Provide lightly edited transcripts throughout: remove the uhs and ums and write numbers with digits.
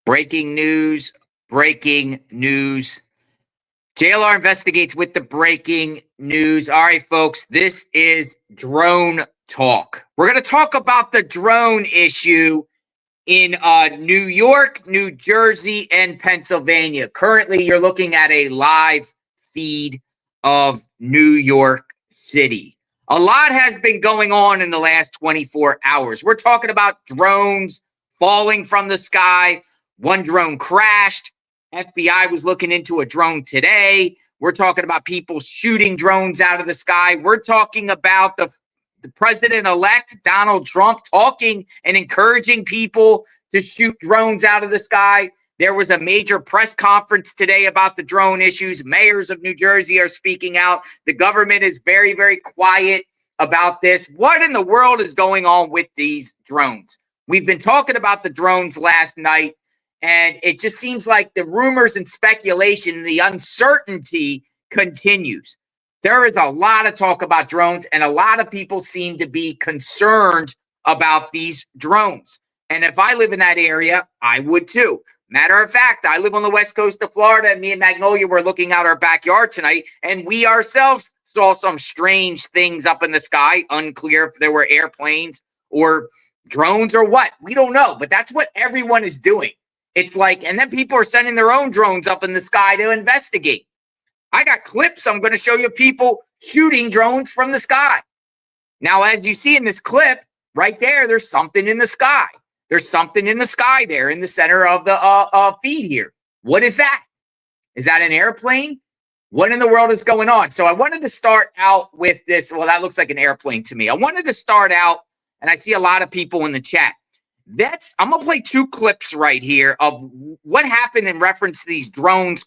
Breaking news, breaking news. JLR investigates with the breaking news. All right, folks, this is drone talk. We're going to talk about the drone issue in New York, New Jersey, and Pennsylvania. Currently, you're looking at a live feed of New York City. A lot has been going on in the last 24 hours. We're talking about drones falling from the sky. One drone crashed. FBI was looking into a drone today. We're talking about people shooting drones out of the sky. We're talking about the president-elect Donald Trump talking and encouraging people to shoot drones out of the sky. There was a major press conference today about the drone issues. Mayors of New Jersey are speaking out. The government is very, very quiet about this. What in the world is going on with these drones? We've been talking about the drones last night, and it just seems like the rumors and speculation, the uncertainty continues. There is a lot of talk about drones, and a lot of people seem to be concerned about these drones. And if I live in that area, I would too. Matter of fact, I live on the west coast of Florida, and me and Magnolia were looking out our backyard tonight, and we ourselves saw some strange things up in the sky. Unclear if there were airplanes or drones or what. We don't know, but that's what everyone is doing. It's like, and then people are sending their own drones up in the sky to investigate. I got clips I'm going to show you people shooting drones from the sky. Now, as you see in this clip, right there, there's something in the sky. There's something in the sky there in the center of the feed here. What is that? Is that an airplane? What in the world is going on? So I wanted to start out with this. Well, that looks like an airplane to me. I wanted to start out, and I see a lot of people in the chat. I'm going to play two clips right here of what happened in reference to these drones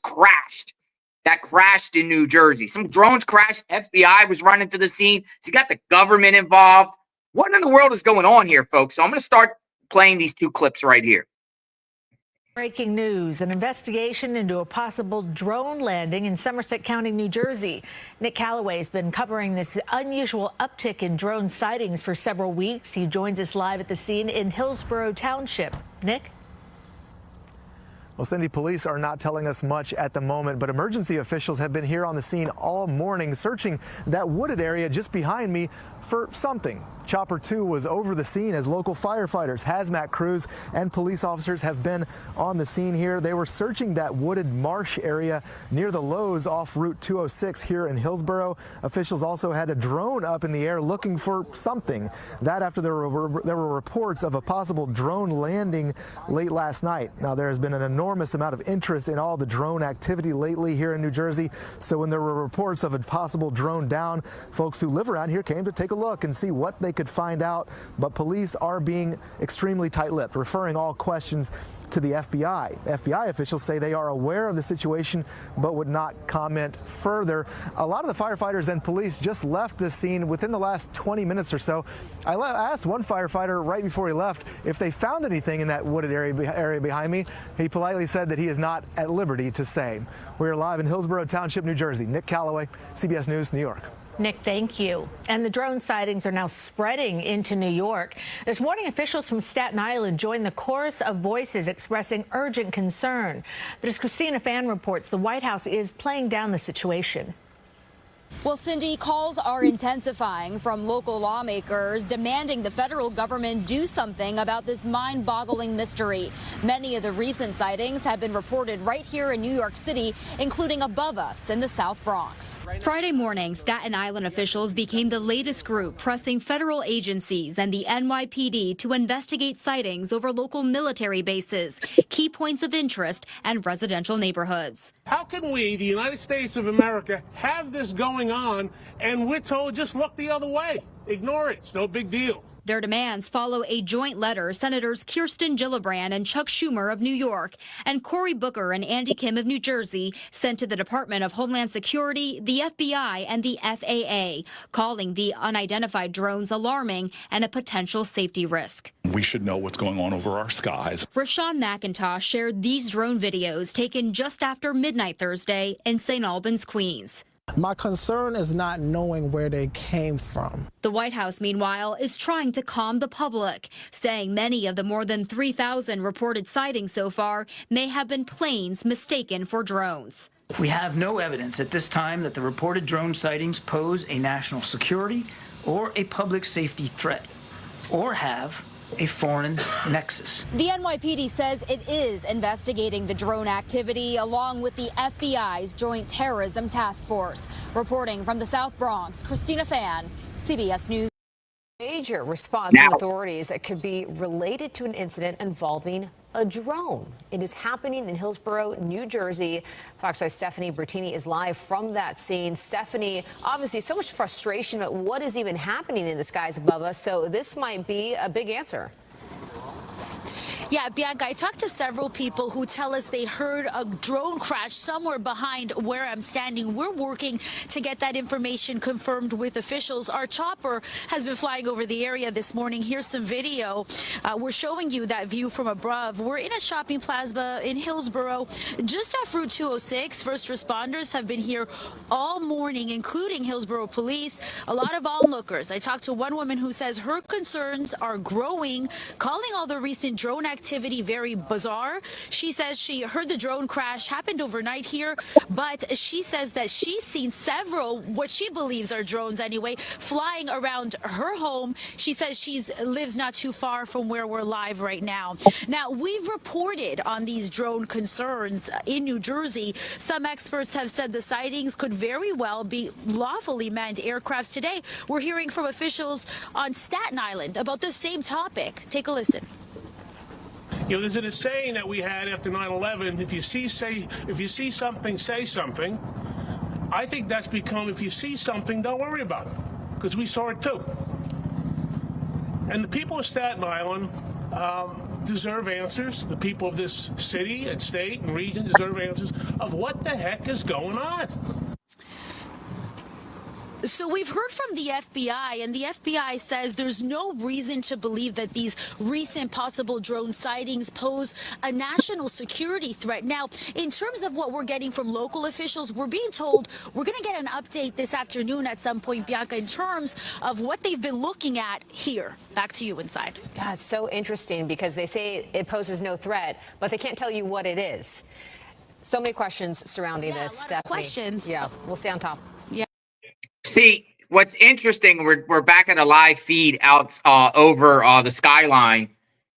that crashed in New Jersey. Some drones crashed. FBI was running to the scene. So you got the government involved. What in the world is going on here, folks? So I'm going to start playing these two clips right here. Breaking news, an investigation into a possible drone landing in Somerset County, New Jersey. Nick Calloway has been covering this unusual uptick in drone sightings for several weeks. He joins us live at the scene in Hillsborough Township. Nick? Well, Cindy, police are not telling us much at the moment, but emergency officials have been here on the scene all morning searching that wooded area just behind me for something. Chopper 2 was over the scene as local firefighters, hazmat crews, and police officers have been on the scene here. They were searching that wooded marsh area near the Lowe's off Route 206 here in Hillsborough. Officials also had a drone up in the air looking for something. That after there were reports of a possible drone landing late last night. Now, there has been an enormous amount of interest in all the drone activity lately here in New Jersey. So when there were reports of a possible drone down, folks who live around here came to take a look and see what they could find out. But police are being extremely tight-lipped, referring all questions to the FBI. FBI officials say they are aware of the situation but would not comment further. A lot of the firefighters and police just left the scene within the last 20 minutes or so. I asked one firefighter right before he left if they found anything in that wooded area behind me. He politely said that he is not at liberty to say. We are live in Hillsborough Township, New Jersey. Nick Calloway, CBS News, New York. Nick, thank you. And the drone sightings are now spreading into New York. This morning, officials from Staten Island joined the chorus of voices expressing urgent concern. But as Christina Fan reports, the White House is playing down the situation. Well, Cindy, calls are intensifying from local lawmakers demanding the federal government do something about this mind-boggling mystery. Many of the recent sightings have been reported right here in New York City, including above us in the South Bronx. Friday morning, Staten Island officials became the latest group pressing federal agencies and the NYPD to investigate sightings over local military bases, key points of interest, and residential neighborhoods. How can we, the United States of America, have this going on and we're told just look the other way? Ignore it. It's no big deal. Their demands follow a joint letter Senators Kirsten Gillibrand and Chuck Schumer of New York and Cory Booker and Andy Kim of New Jersey sent to the Department of Homeland Security, the FBI, and the FAA, calling the unidentified drones alarming and a potential safety risk. We should know what's going on over our skies. Rashawn McIntosh shared these drone videos taken just after midnight Thursday in St. Albans, Queens. My concern is not knowing where they came from. The White House, meanwhile, is trying to calm the public, saying many of the more than 3,000 reported sightings so far may have been planes mistaken for drones. We have no evidence at this time that the reported drone sightings pose a national security or a public safety threat, or have a foreign nexus. The NYPD says it is investigating the drone activity along with the FBI's Joint Terrorism Task Force. Reporting from the South Bronx, Christina Fan, CBS News. Major response from authorities that could be related to an incident involving a drone. It is happening in Hillsborough, New Jersey. Fox 5's Stephanie Bertini is live from that scene. Stephanie, obviously so much frustration about what is even happening in the skies above us. So this might be a big answer. Yeah, Bianca, I talked to several people who tell us they heard a drone crash somewhere behind where I'm standing. We're working to get that information confirmed with officials. Our chopper has been flying over the area this morning. Here's some video. We're showing you that view from above. We're in a shopping plaza in Hillsborough, just off Route 206. First responders have been here all morning, including Hillsborough police, a lot of onlookers. I talked to one woman who says her concerns are growing, calling all the recent drone activity very bizarre. She says she heard the drone crash happened overnight here, but she says that she's seen several, what she believes are drones anyway, flying around her home. She says she lives not too far from where we're live right now. Now, we've reported on these drone concerns in New Jersey. Some experts have said the sightings could very well be lawfully manned aircrafts today. We're hearing from officials on Staten Island about the same topic. Take a listen. You know, there's a saying that we had after 9/11, if you see something, say something. I think that's become, if you see something, don't worry about it, because we saw it too. And the people of Staten Island deserve answers. The people of this city and state and region deserve answers of what the heck is going on. So we've heard from the FBI, and the FBI says there's no reason to believe that these recent possible drone sightings pose a national security threat. Now, in terms of what we're getting from local officials, we're being told we're going to get an update this afternoon at some point, Bianca, in terms of what they've been looking at here. Back to you inside. God, it's so interesting because they say it poses no threat, but they can't tell you what it is. So many questions surrounding this, Stephanie. Questions. Yeah, we'll stay on top. See, what's interesting, we're back at a live feed out over the skyline,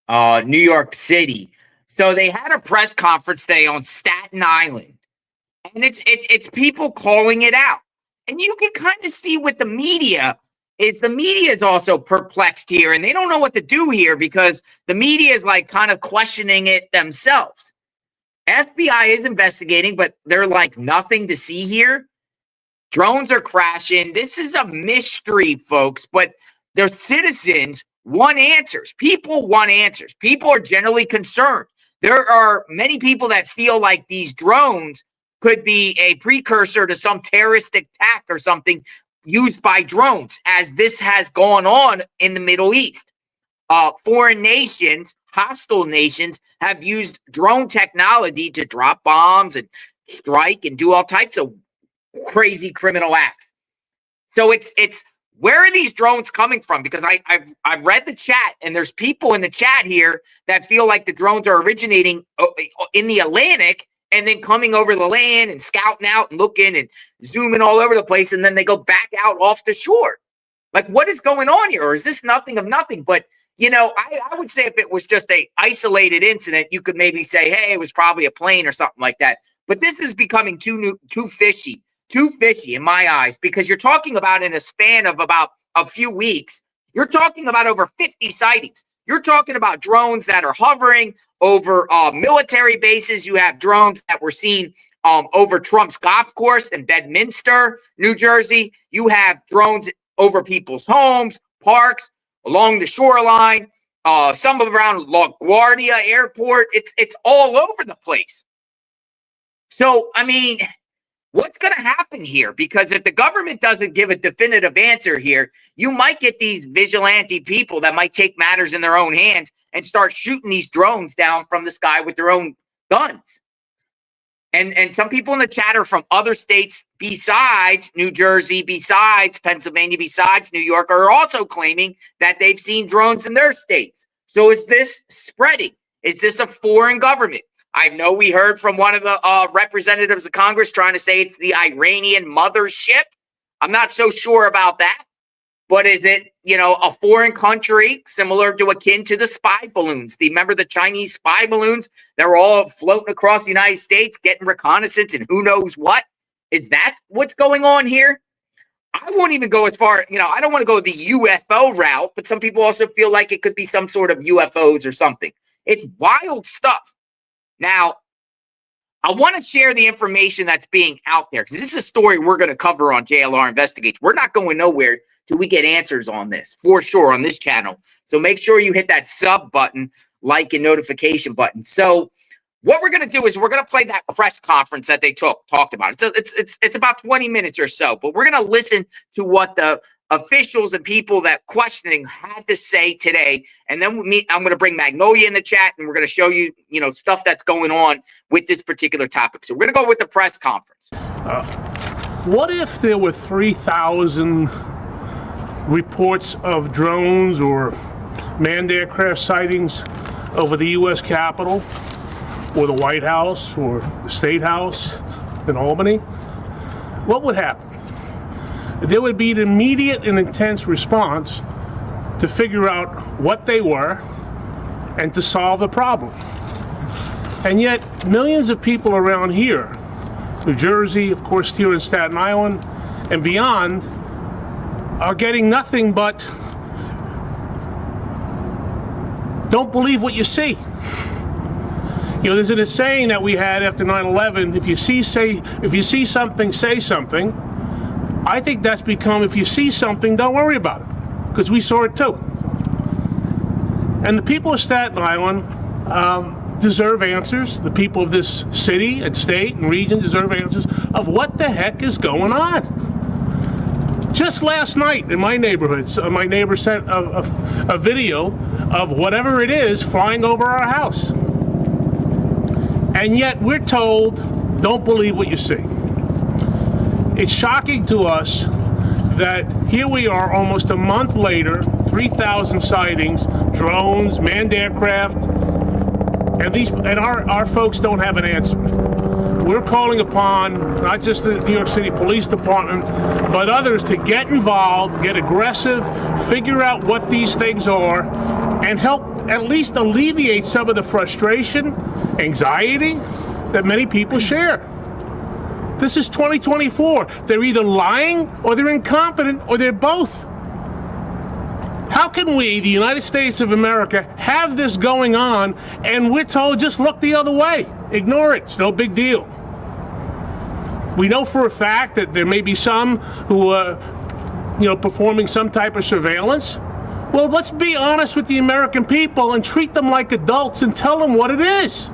New York City. So they had a press conference today on Staten Island, and it's people calling it out. And you can kind of see what the media is also perplexed here, and they don't know what to do here because the media is like kind of questioning it themselves. FBI is investigating, but they're like nothing to see here. Drones are crashing. This is a mystery, folks, but their citizens want answers. People want answers. People are generally concerned. There are many people that feel like these drones could be a precursor to some terrorist attack or something used by drones, as this has gone on in the Middle East. Foreign nations, hostile nations, have used drone technology to drop bombs and strike and do all types of crazy criminal acts. So it's where are these drones coming from? Because I've read the chat, and there's people in the chat here that feel like the drones are originating in the Atlantic and then coming over the land and scouting out and looking and zooming all over the place, and then they go back out off the shore. Like, what is going on here? Or is this nothing of nothing? But you know, I would say if it was just a isolated incident, you could maybe say, hey, it was probably a plane or something like that. But this is becoming too fishy in my eyes, because you're talking about in a span of about a few weeks, you're talking about over 50 sightings. You're talking about drones that are hovering over military bases. You have drones that were seen over Trump's golf course in Bedminster, New Jersey. You have drones over people's homes, parks, along the shoreline, some around LaGuardia Airport. It's all over the place. So, I mean, what's going to happen here? Because if the government doesn't give a definitive answer here, you might get these vigilante people that might take matters in their own hands and start shooting these drones down from the sky with their own guns. And some people in the chat are from other states besides New Jersey, besides Pennsylvania, besides New York, are also claiming that they've seen drones in their states. So is this spreading? Is this a foreign government? I know we heard from one of the representatives of Congress trying to say it's the Iranian mothership. I'm not so sure about that. But is it, a foreign country similar to akin to the spy balloons? Remember the Chinese spy balloons? They're all floating across the United States, getting reconnaissance and who knows what. Is that what's going on here? I won't even go as far, I don't want to go the UFO route, but some people also feel like it could be some sort of UFOs or something. It's wild stuff. Now, I want to share the information that's being out there because this is a story we're going to cover on JLR Investigates. We're not going nowhere till we get answers on this, for sure, on this channel. So make sure you hit that sub button, like and notification button. So what we're going to do is we're going to play that press conference that they talked about. It's about 20 minutes or so, but we're going to listen to what the officials and people that questioning had to say today. And then I'm going to bring Magnolia in the chat, and we're going to show you, stuff that's going on with this particular topic. So we're going to go with the press conference. What if there were 3,000 reports of drones or manned aircraft sightings over the U.S. Capitol or the White House or the State House in Albany? What would happen? There would be an immediate and intense response to figure out what they were and to solve the problem. And yet, millions of people around here, New Jersey, of course, here in Staten Island, and beyond, are getting nothing but don't believe what you see. There's a saying that we had after 9/11, if you see something, say something. I think that's become, if you see something, don't worry about it, because we saw it too. And the people of Staten Island deserve answers. The people of this city and state and region deserve answers of what the heck is going on. Just last night in my neighborhood, my neighbor sent a video of whatever it is flying over our house. And yet we're told, don't believe what you see. It's shocking to us that here we are almost a month later, 3,000 sightings, drones, manned aircraft, and our folks don't have an answer. We're calling upon not just the New York City Police Department, but others to get involved, get aggressive, figure out what these things are, and help at least alleviate some of the frustration, anxiety that many people share. This is 2024. They're either lying or they're incompetent or they're both. How can we, the United States of America, have this going on and we're told just look the other way? Ignore it. It's no big deal. We know for a fact that there may be some who are, performing some type of surveillance. Well, let's be honest with the American people and treat them like adults and tell them what it is.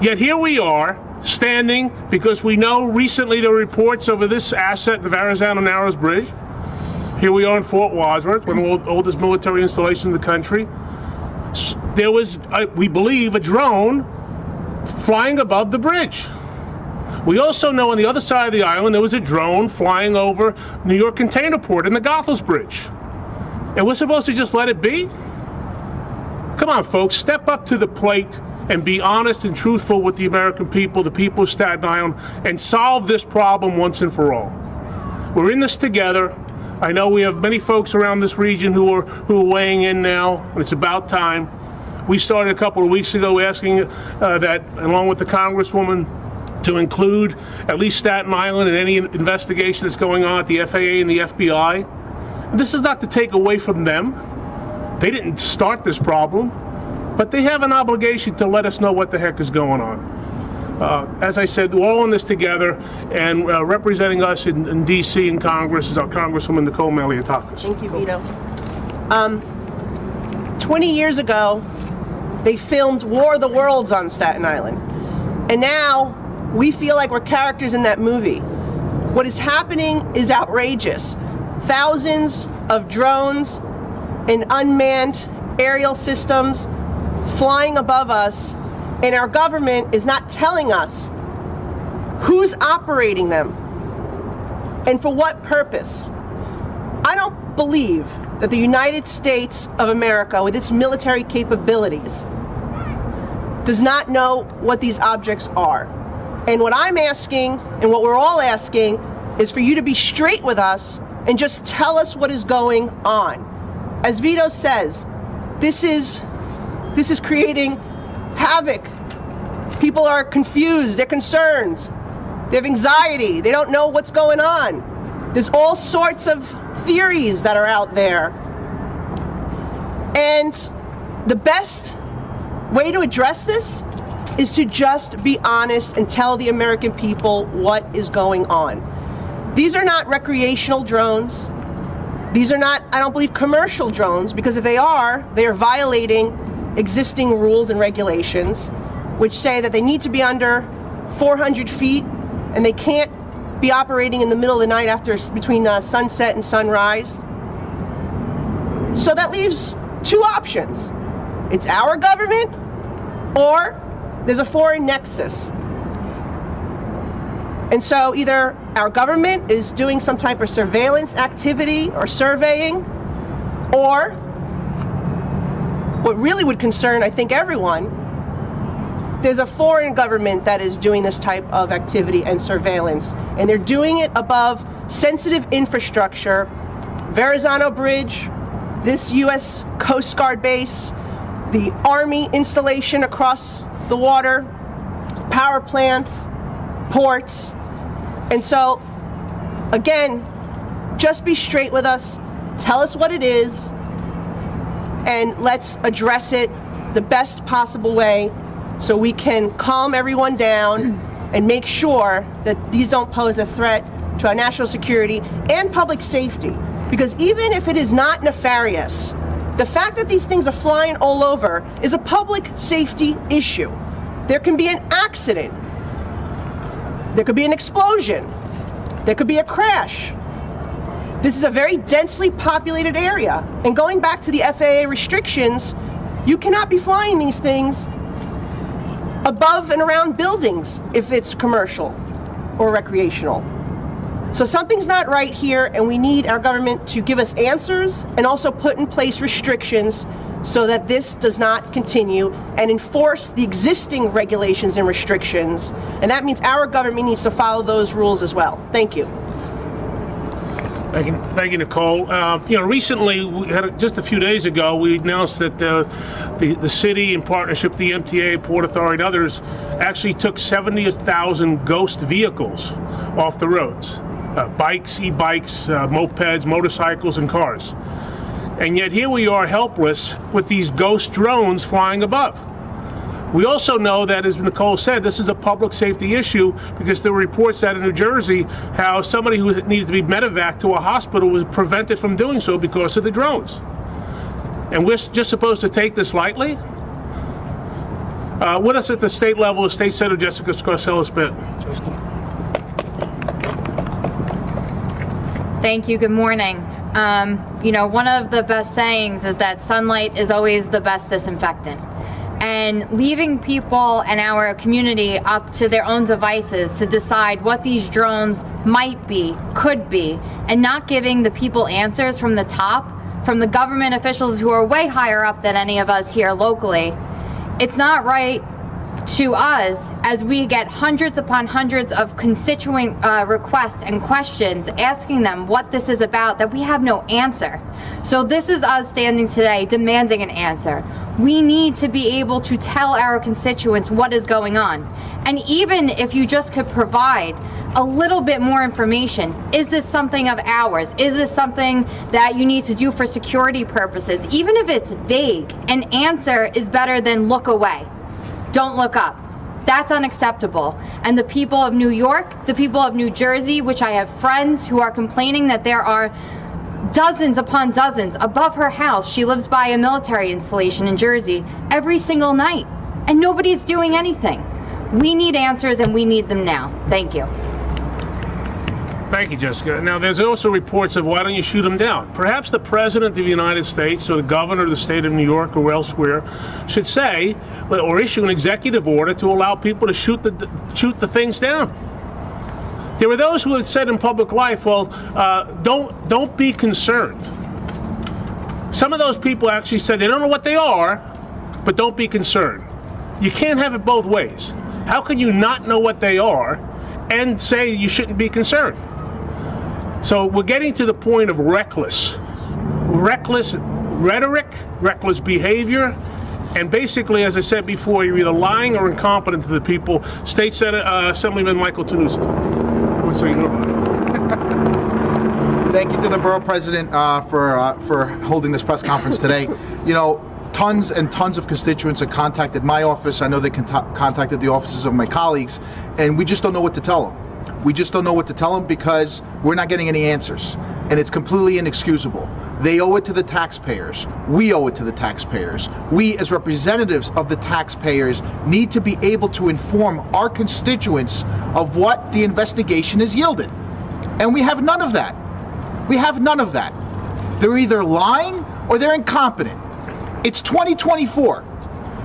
Yet here we are, standing because we know recently there were reports over this asset, the Verrazano Narrows Bridge. Here we are in Fort Wadsworth, one of the oldest military installations in the country. There was, we believe, a drone flying above the bridge. We also know on the other side of the island there was a drone flying over New York Container Port and the Goethals Bridge. And we're supposed to just let it be? Come on, folks, step up to the plate and be honest and truthful with the American people, the people of Staten Island, and solve this problem once and for all. We're in this together. I know we have many folks around this region who are weighing in now, and it's about time. We started a couple of weeks ago asking that, along with the Congresswoman, to include at least Staten Island in any investigation that's going on at the FAA and the FBI. And this is not to take away from them. They didn't start this problem. But they have an obligation to let us know what the heck is going on. As I said, we're all in this together, and representing us in D.C. and Congress is our Congresswoman Nicole Malliotakis. Thank you, Vito. 20 years ago, they filmed War of the Worlds on Staten Island. And now, we feel like we're characters in that movie. What is happening is outrageous. Thousands of drones and unmanned aerial systems flying above us and our government is not telling us who's operating them and for what purpose. I don't believe that the United States of America, with its military capabilities, does not know what these objects are. And what I'm asking, and what we're all asking, is for you to be straight with us and just tell us what is going on. As Vito says, this is creating havoc. People are confused, they're concerned, they have anxiety, they don't know what's going on. There's all sorts of theories that are out there. And the best way to address this is to just be honest and tell the American people what is going on. These are not recreational drones. These are not, I don't believe, commercial drones, because if they are violating existing rules and regulations, which say that they need to be under 400 feet and they can't be operating in the middle of the night between sunset and sunrise. So that leaves two options. It's our government, or there's a foreign nexus. And so either our government is doing some type of surveillance activity or surveying, or what really would concern, I think, everyone, there's a foreign government that is doing this type of activity and surveillance, and they're doing it above sensitive infrastructure, Verrazano Bridge, this U.S. Coast Guard base, the Army installation across the water, power plants, ports. And so, again, just be straight with us, tell us what it is, and let's address it the best possible way so we can calm everyone down and make sure that these don't pose a threat to our national security and public safety. Because even if it is not nefarious, the fact that these things are flying all over is a public safety issue. There can be an accident. There could be an explosion. There could be a crash. This is a very densely populated area. And going back to the FAA restrictions, you cannot be flying these things above and around buildings if it's commercial or recreational. So something's not right here, and we need our government to give us answers and also put in place restrictions so that this does not continue, and enforce the existing regulations and restrictions. And that means our government needs to follow those rules as well. Thank you. Thank you, Nicole. Recently, just a few days ago, we announced that the city, in partnership with the MTA, Port Authority, and others, actually took 70,000 ghost vehicles off the roads. Bikes, e-bikes, mopeds, motorcycles, and cars. And yet here we are helpless with these ghost drones flying above. We also know that, as Nicole said, this is a public safety issue, because there were reports out of New Jersey how somebody who needed to be medevaced to a hospital was prevented from doing so because of the drones. And we're just supposed to take this lightly? With us at the state level is State Senator Jessica Scarcella-Smith. Thank you. Good morning. One of the best sayings is that sunlight is always the best disinfectant. And leaving people and our community up to their own devices to decide what these drones might be, could be, and not giving the people answers from the top, from the government officials who are way higher up than any of us here locally, it's not right to us as we get hundreds upon hundreds of constituent requests and questions asking them what this is about, that we have no answer. So this is us standing today demanding an answer. We need to be able to tell our constituents what is going on. And even if you just could provide a little bit more information, is this something of ours? Is this something that you need to do for security purposes? Even if it's vague, an answer is better than look away. Don't look up. That's unacceptable. And the people of New York, the people of New Jersey, which I have friends who are complaining that there are dozens upon dozens above her house. She lives by a military installation in Jersey every single night, and nobody's doing anything. We need answers, and we need them now. Thank you. Thank you, Jessica. Now, there's also reports of why don't you shoot them down? Perhaps the President of the United States or the Governor of the state of New York or elsewhere should say or issue an executive order to allow people to shoot the things down. There were those who had said in public life, well, don't be concerned. Some of those people actually said they don't know what they are, but don't be concerned. You can't have it both ways. How can you not know what they are and say you shouldn't be concerned? So we're getting to the point of reckless rhetoric, reckless behavior, and basically, as I said before, you're either lying or incompetent to the people. State Senate Assemblyman Michael Tanusa. Thank you to the borough president for holding this press conference today. You know, tons and tons of constituents have contacted my office. I know they contacted the offices of my colleagues, and we just don't know what to tell them. We just don't know what to tell them because we're not getting any answers, and it's completely inexcusable. They owe it to the taxpayers. We owe it to the taxpayers. We, as representatives of the taxpayers, need to be able to inform our constituents of what the investigation has yielded. And we have none of that. We have none of that. They're either lying or they're incompetent. It's 2024.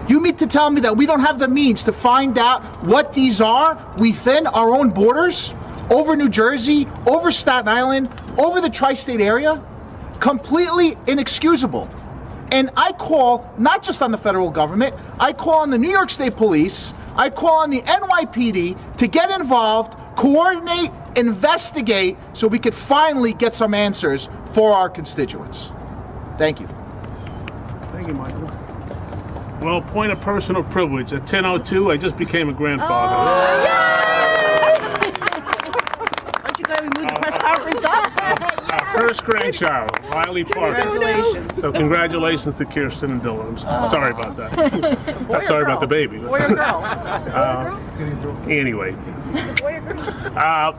You mean to tell me that we don't have the means to find out what these are within our own borders, over New Jersey, over Staten Island, over the tri-state area? Completely inexcusable. And I call not just on the federal government, I call on the New York State Police, I call on the NYPD to get involved, coordinate, investigate, so we could finally get some answers for our constituents. Thank you. Thank you, Michael. Well, point of personal privilege. At 10:02, I just became a grandfather. Aren't you glad we moved the press conference up? Our first grandchild, Riley Parker. Congratulations. So congratulations to Kirsten and Dylan. I'm sorry about that. Not sorry about the baby. Boy or girl? Anyway. Boy or girl?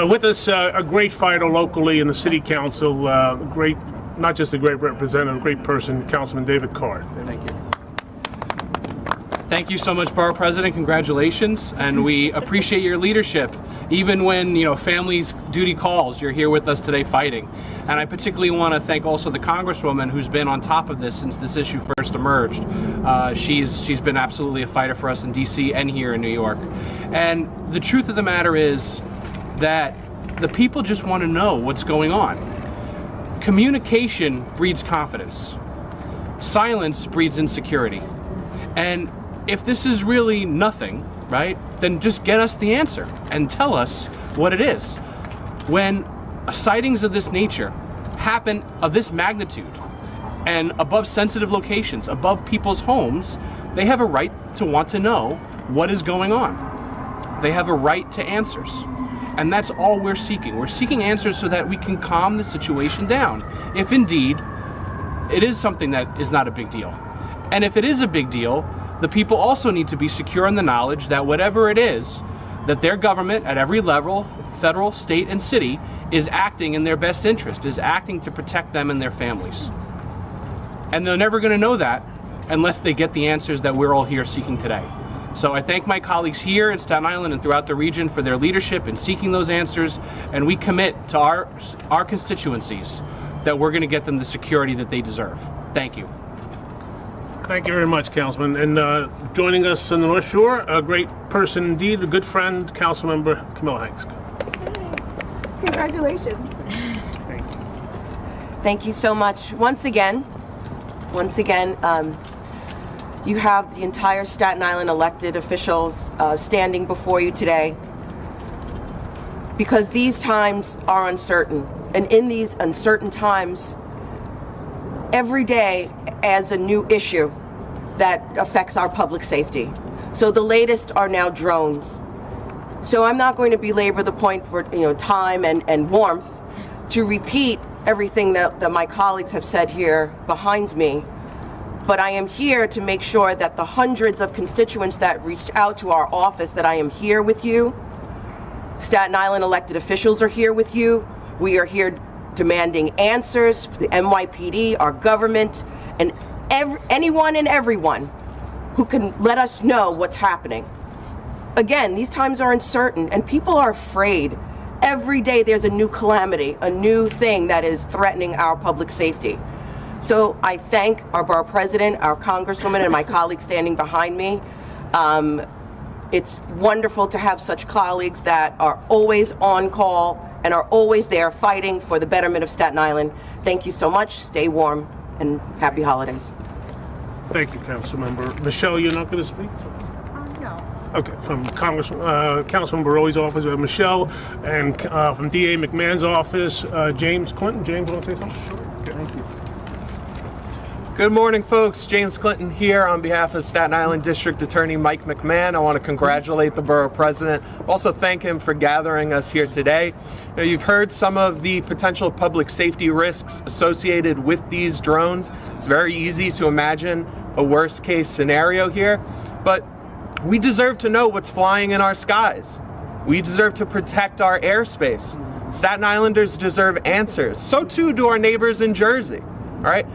With us, a great fighter locally in the city council, great, not just a great representative, a great person, Councilman David Card. Thank you. Thank you so much, Borough President. Congratulations, and we appreciate your leadership. Even when, you know, family's duty calls, you're here with us today fighting. And I particularly want to thank also the Congresswoman who's been on top of this since this issue first emerged. She's been absolutely a fighter for us in DC and here in New York. And the truth of the matter is that the people just want to know what's going on. Communication breeds confidence. Silence breeds insecurity. And if this is really nothing, right, then just get us the answer and tell us what it is. When sightings of this nature happen of this magnitude and above sensitive locations, above people's homes, they have a right to want to know what is going on. They have a right to answers. And that's all we're seeking. We're seeking answers so that we can calm the situation down, if indeed it is something that is not a big deal. And if it is a big deal, the people also need to be secure in the knowledge that whatever it is, that their government at every level, federal, state, and city, is acting in their best interest, is acting to protect them and their families. And they're never going to know that unless they get the answers that we're all here seeking today. So I thank my colleagues here in Staten Island and throughout the region for their leadership in seeking those answers, and we commit to our constituencies that we're going to get them the security that they deserve. Thank you. Thank you very much, Councilman. And joining us on the North Shore, a great person indeed, a good friend, Councilmember Camilla Hanks. Congratulations. Thank you. Thank you so much. Once again, you have the entire Staten Island elected officials standing before you today because these times are uncertain. And in these uncertain times, every day adds a new issue that affects our public safety. So the latest are now drones. So I'm not going to belabor the point for time and warmth to repeat everything that my colleagues have said here behind me. But I am here to make sure that the hundreds of constituents that reached out to our office, that I am here with you. Staten Island elected officials are here with you. We are here demanding answers for the NYPD, our government, and anyone and everyone who can let us know what's happening. Again, these times are uncertain and people are afraid. Every day there's a new calamity, a new thing that is threatening our public safety. So I thank our borough president, our congresswoman, and my colleagues standing behind me. It's wonderful to have such colleagues that are always on call and are always there fighting for the betterment of Staten Island. Thank you so much. Stay warm and happy holidays. Thank you, Councilmember. Michelle, you're not going to speak? No. Okay, from Councilman Baroli's office, we have Michelle, and from DA McMahon's office, James Clinton. James, want to say something? Sure. Okay, thank you. Good morning, folks. James Clinton here on behalf of Staten Island District Attorney Mike McMahon. I want to congratulate the borough president. Also thank him for gathering us here today. You've heard some of the potential public safety risks associated with these drones. It's very easy to imagine a worst case scenario here, but we deserve to know what's flying in our skies. We deserve to protect our airspace. Staten Islanders deserve answers. So too do our neighbors in Jersey, all right?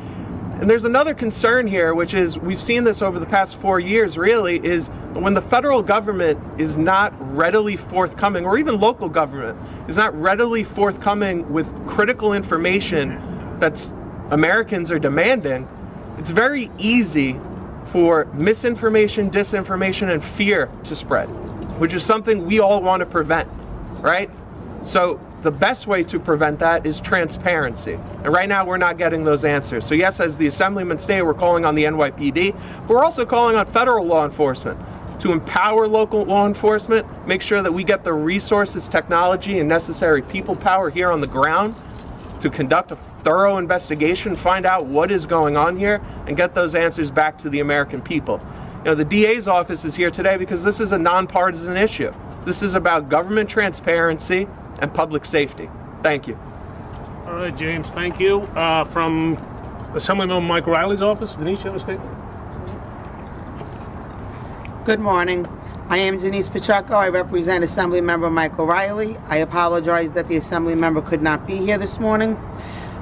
And there's another concern here, which is, we've seen this over the past 4 years really, is when the federal government is not readily forthcoming, or even local government is not readily forthcoming with critical information that Americans are demanding, it's very easy for misinformation, disinformation, and fear to spread, which is something we all want to prevent, right? So the best way to prevent that is transparency. And right now we're not getting those answers. So yes, as the Assemblyman stated, we're calling on the NYPD, but we're also calling on federal law enforcement to empower local law enforcement, make sure that we get the resources, technology, and necessary people power here on the ground to conduct a thorough investigation, find out what is going on here, and get those answers back to the American people. You know, the DA's office is here today because this is a nonpartisan issue. This is about government transparency and public safety. Thank you. All right, James, thank you. From Assemblyman Mike Riley's office, Denise, you have a statement? Good morning. I am Denise Pacheco. I represent Assemblymember Michael Riley. I apologize that the Assemblymember could not be here this morning.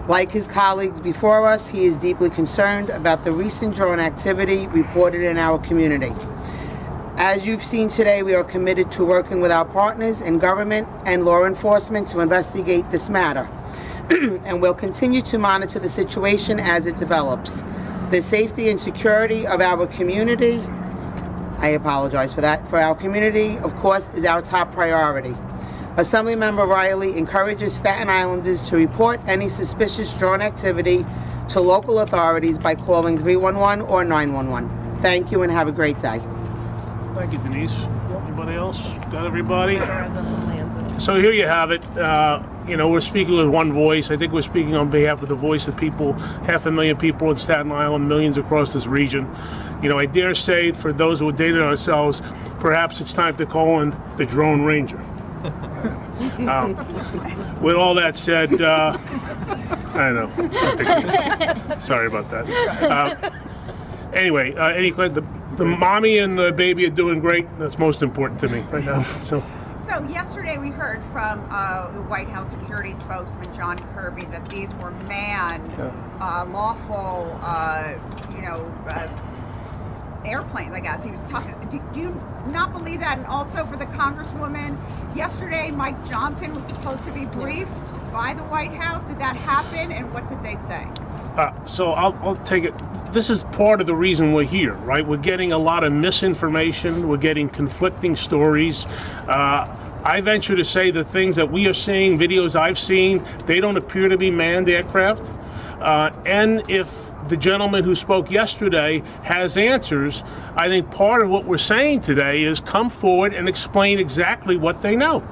Like his colleagues before us, he is deeply concerned about the recent drone activity reported in our community. As you've seen today, we are committed to working with our partners in government and law enforcement to investigate this matter. And we'll continue to monitor the situation as it develops. The safety and security of our community, I apologize for that, for our community, of course, is our top priority. Assemblymember Riley encourages Staten Islanders to report any suspicious drone activity to local authorities by calling 311 or 911. Thank you and have a great day. Thank you, Denise. Anybody else? Got everybody? So here you have it. You know, we're speaking with one voice. I think we're speaking on behalf of the voice of people, 500,000 people in Staten Island, millions across this region. You know, I dare say, for those who are dating ourselves, perhaps it's time to call in the Drone Ranger. With all that said, I know. Sorry about that. Anyway, the mommy and the baby are doing great. That's most important to me right now. So yesterday we heard from the White House security spokesman John Kirby that these were manned, lawful, airplanes, I guess. He was talking. Do you not believe that? And also for the Congresswoman, yesterday Mike Johnson was supposed to be briefed by the White House. Did that happen? And what did they say? So I'll take it. This is part of the reason we're here, right? We're getting a lot of misinformation. We're getting conflicting stories. I venture to say the things that we are seeing, videos I've seen, they don't appear to be manned aircraft. And if the gentleman who spoke yesterday has answers, I think part of what we're saying today is come forward and explain exactly what they know.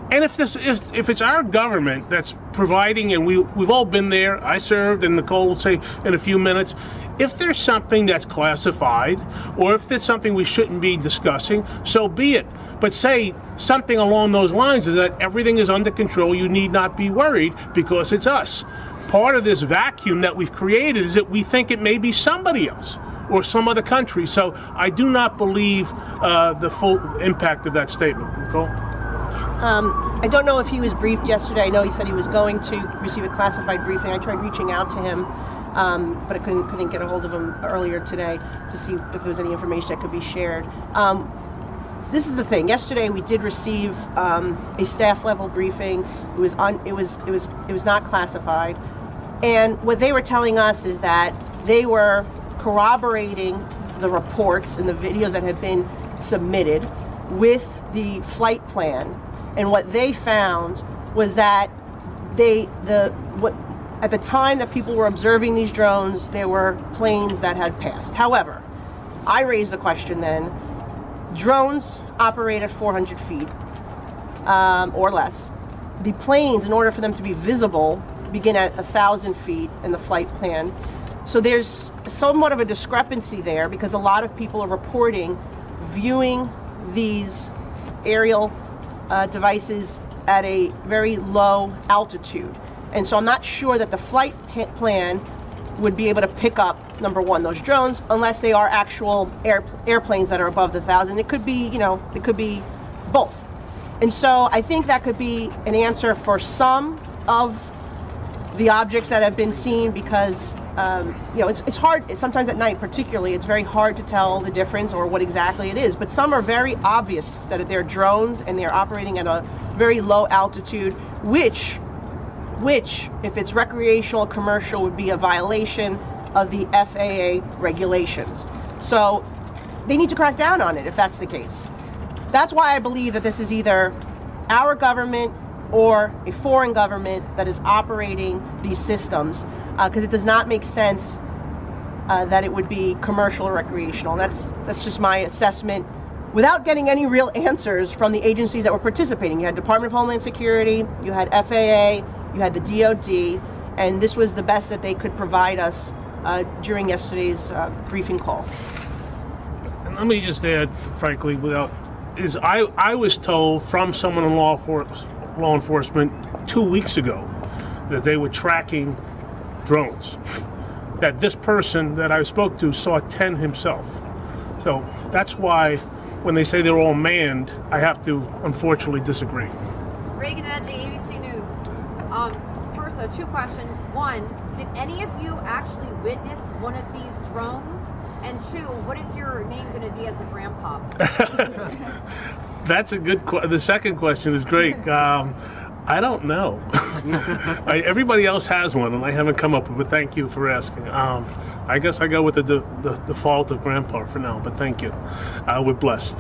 And if it's our government that's providing, and we've all been there, I served, and Nicole will say in a few minutes, if there's something that's classified, or if there's something we shouldn't be discussing, so be it. But say something along those lines is that everything is under control, you need not be worried because it's us. Part of this vacuum that we've created is that we think it may be somebody else or some other country. So I do not believe the full impact of that statement. Nicole? I don't know if he was briefed yesterday. I know he said he was going to receive a classified briefing. I tried reaching out to him, but I couldn't get a hold of him earlier today to see if there was any information that could be shared. this is the thing. Yesterday we did receive a staff level briefing. It was not classified, and what they were telling us is that they were corroborating the reports and the videos that had been submitted with the flight plan, and what they found was that at the time that people were observing these drones, there were planes that had passed. However, I raised the question then, drones operate at 400 feet or less. The planes, in order for them to be visible, begin at 1,000 feet in the flight plan. So there's somewhat of a discrepancy there because a lot of people are reporting viewing these aerial devices at a very low altitude. And so I'm not sure that the flight plan would be able to pick up, number one, those drones, unless they are actual airplanes that are above the 1,000. It could be, it could be both. And so I think that could be an answer for some of the objects that have been seen because, it's hard, sometimes at night particularly, it's very hard to tell the difference or what exactly it is. But some are very obvious that they're drones and they're operating at a very low altitude, which, if it's recreational, commercial, would be a violation of the FAA regulations. So they need to crack down on it if that's the case. That's why I believe that this is either our government or a foreign government that is operating these systems, because it does not make sense that it would be commercial or recreational. That's just my assessment without getting any real answers from the agencies that were participating. You had Department of Homeland Security, you had FAA, you had the DOD, and this was the best that they could provide us during yesterday's briefing call. And let me just add, frankly, I was told from someone in law enforcement 2 weeks ago that they were tracking drones. That this person that I spoke to saw 10 himself. So that's why when they say they're all manned, I have to unfortunately disagree. Reagan Edgy, ABC News. First, two questions. One, did any of you actually witness one of these drones? And two, what is your name going to be as a grandpa? That's a good question. The second question is great. I don't know. Everybody else has one, and I haven't come up with it, but thank you for asking. I guess I go with the default of grandpa for now, but thank you. We're blessed.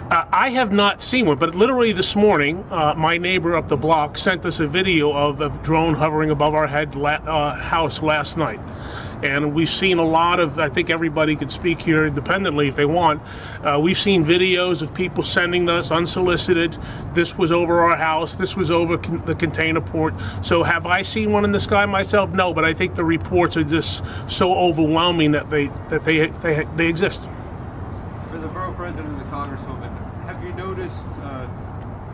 I have not seen one, but literally this morning, my neighbor up the block sent us a video of a drone hovering above our house last night. And we've seen a lot of, I think everybody could speak here independently if they want. We've seen videos of people sending us unsolicited. This was over our house. This was over the container port. So have I seen one in the sky myself? No, but I think the reports are just so overwhelming that they exist. For the borough president and the congresswoman, have you noticed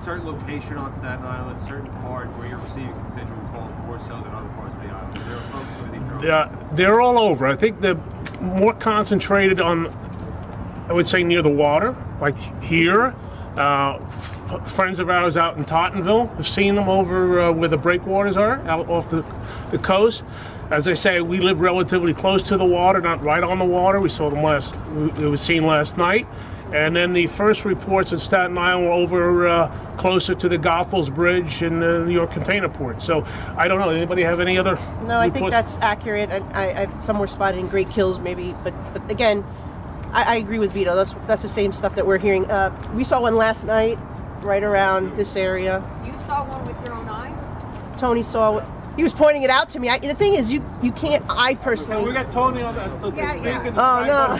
certain location on Staten Island, certain part where you're receiving constituent calls more so than other parts of the island? Is there a focus over these drones? They're all over. I think they're more concentrated on, I would say, near the water, like here. Friends of ours out in Tottenville have seen them over where the breakwaters are, out off the coast. As I say, we live relatively close to the water, not right on the water. We saw them it was seen last night. And then the first reports in Staten Island were over closer to the Goethals Bridge in the New York Container Port. So I don't know. Anybody have any other No, I think that's accurate. Some were spotted in Great Kills maybe, but again, I agree with Vito. That's the same stuff that we're hearing. We saw one last night, right around this area. You saw one with your own eyes? Tony saw. He was pointing it out to me. The thing is, you can't. I personally. We got Tony on that. Oh no.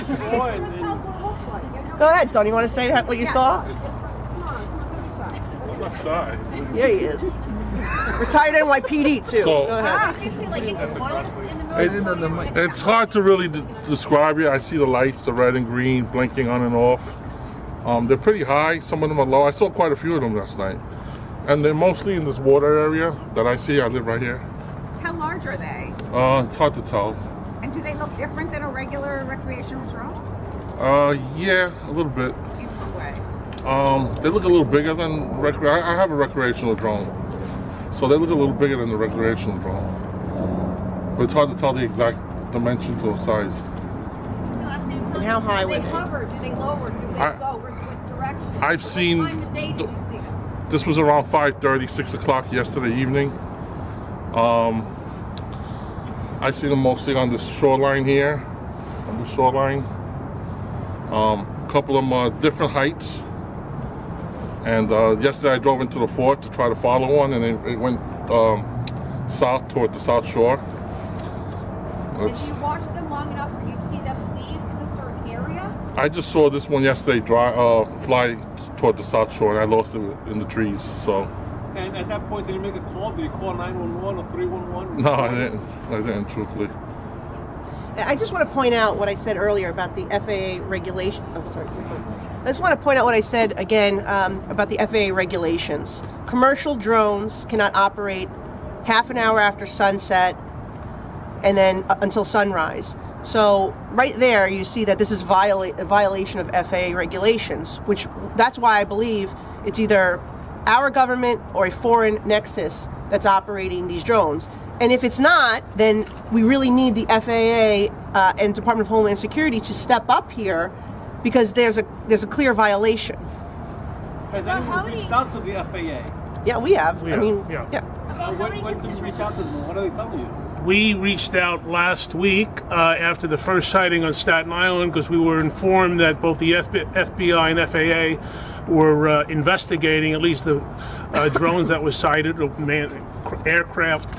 Go ahead, Tony. You want to say what you saw? I'm not shy. Yeah, he is. Retired NYPD too. So, go ahead. It's hard to really describe it. I see the lights, the red and green, blinking on and off. They're pretty high. Some of them are low. I saw quite a few of them last night. And they're mostly in this water area that I see. I live right here. How large are they? It's hard to tell. And do they look different than a regular recreational drone? Yeah, a little bit. In what way? They look a little bigger than I have a recreational drone, so they look a little bigger than the recreational drone. But it's hard to tell the exact dimensions or size. And how high were they? Do they hover? Do they lower? Do they I've seen, this was around 5:30, 6 o'clock yesterday evening. I see them mostly on the shoreline here, on the shoreline. A couple of them are different heights. And yesterday I drove into the fort to try to follow one, and it went south toward the South Shore. Did you watch them long enough where you see them leave a certain area? I just saw this one yesterday fly toward the South Shore, and I lost it in the trees. So. And at that point, did you make a call? Did you call 911 or 311? No, I didn't, truthfully. I just want to point out what I said earlier about the FAA regulation. Oh, sorry. I just want to point out what I said again about the FAA regulations. Commercial drones cannot operate half an hour after sunset and then until sunrise. So right there, you see that this is a violation of FAA regulations, which that's why I believe it's either our government or a foreign nexus that's operating these drones. And if it's not, then we really need the FAA and Department of Homeland Security to step up here, because there's a clear violation. Has anyone reached out to the FAA? Yeah, we have. Yeah. When did you reach out to them? What are they telling you? We reached out last week after the first sighting on Staten Island, because we were informed that both the FBI and FAA were investigating at least the drones that were sighted, aircraft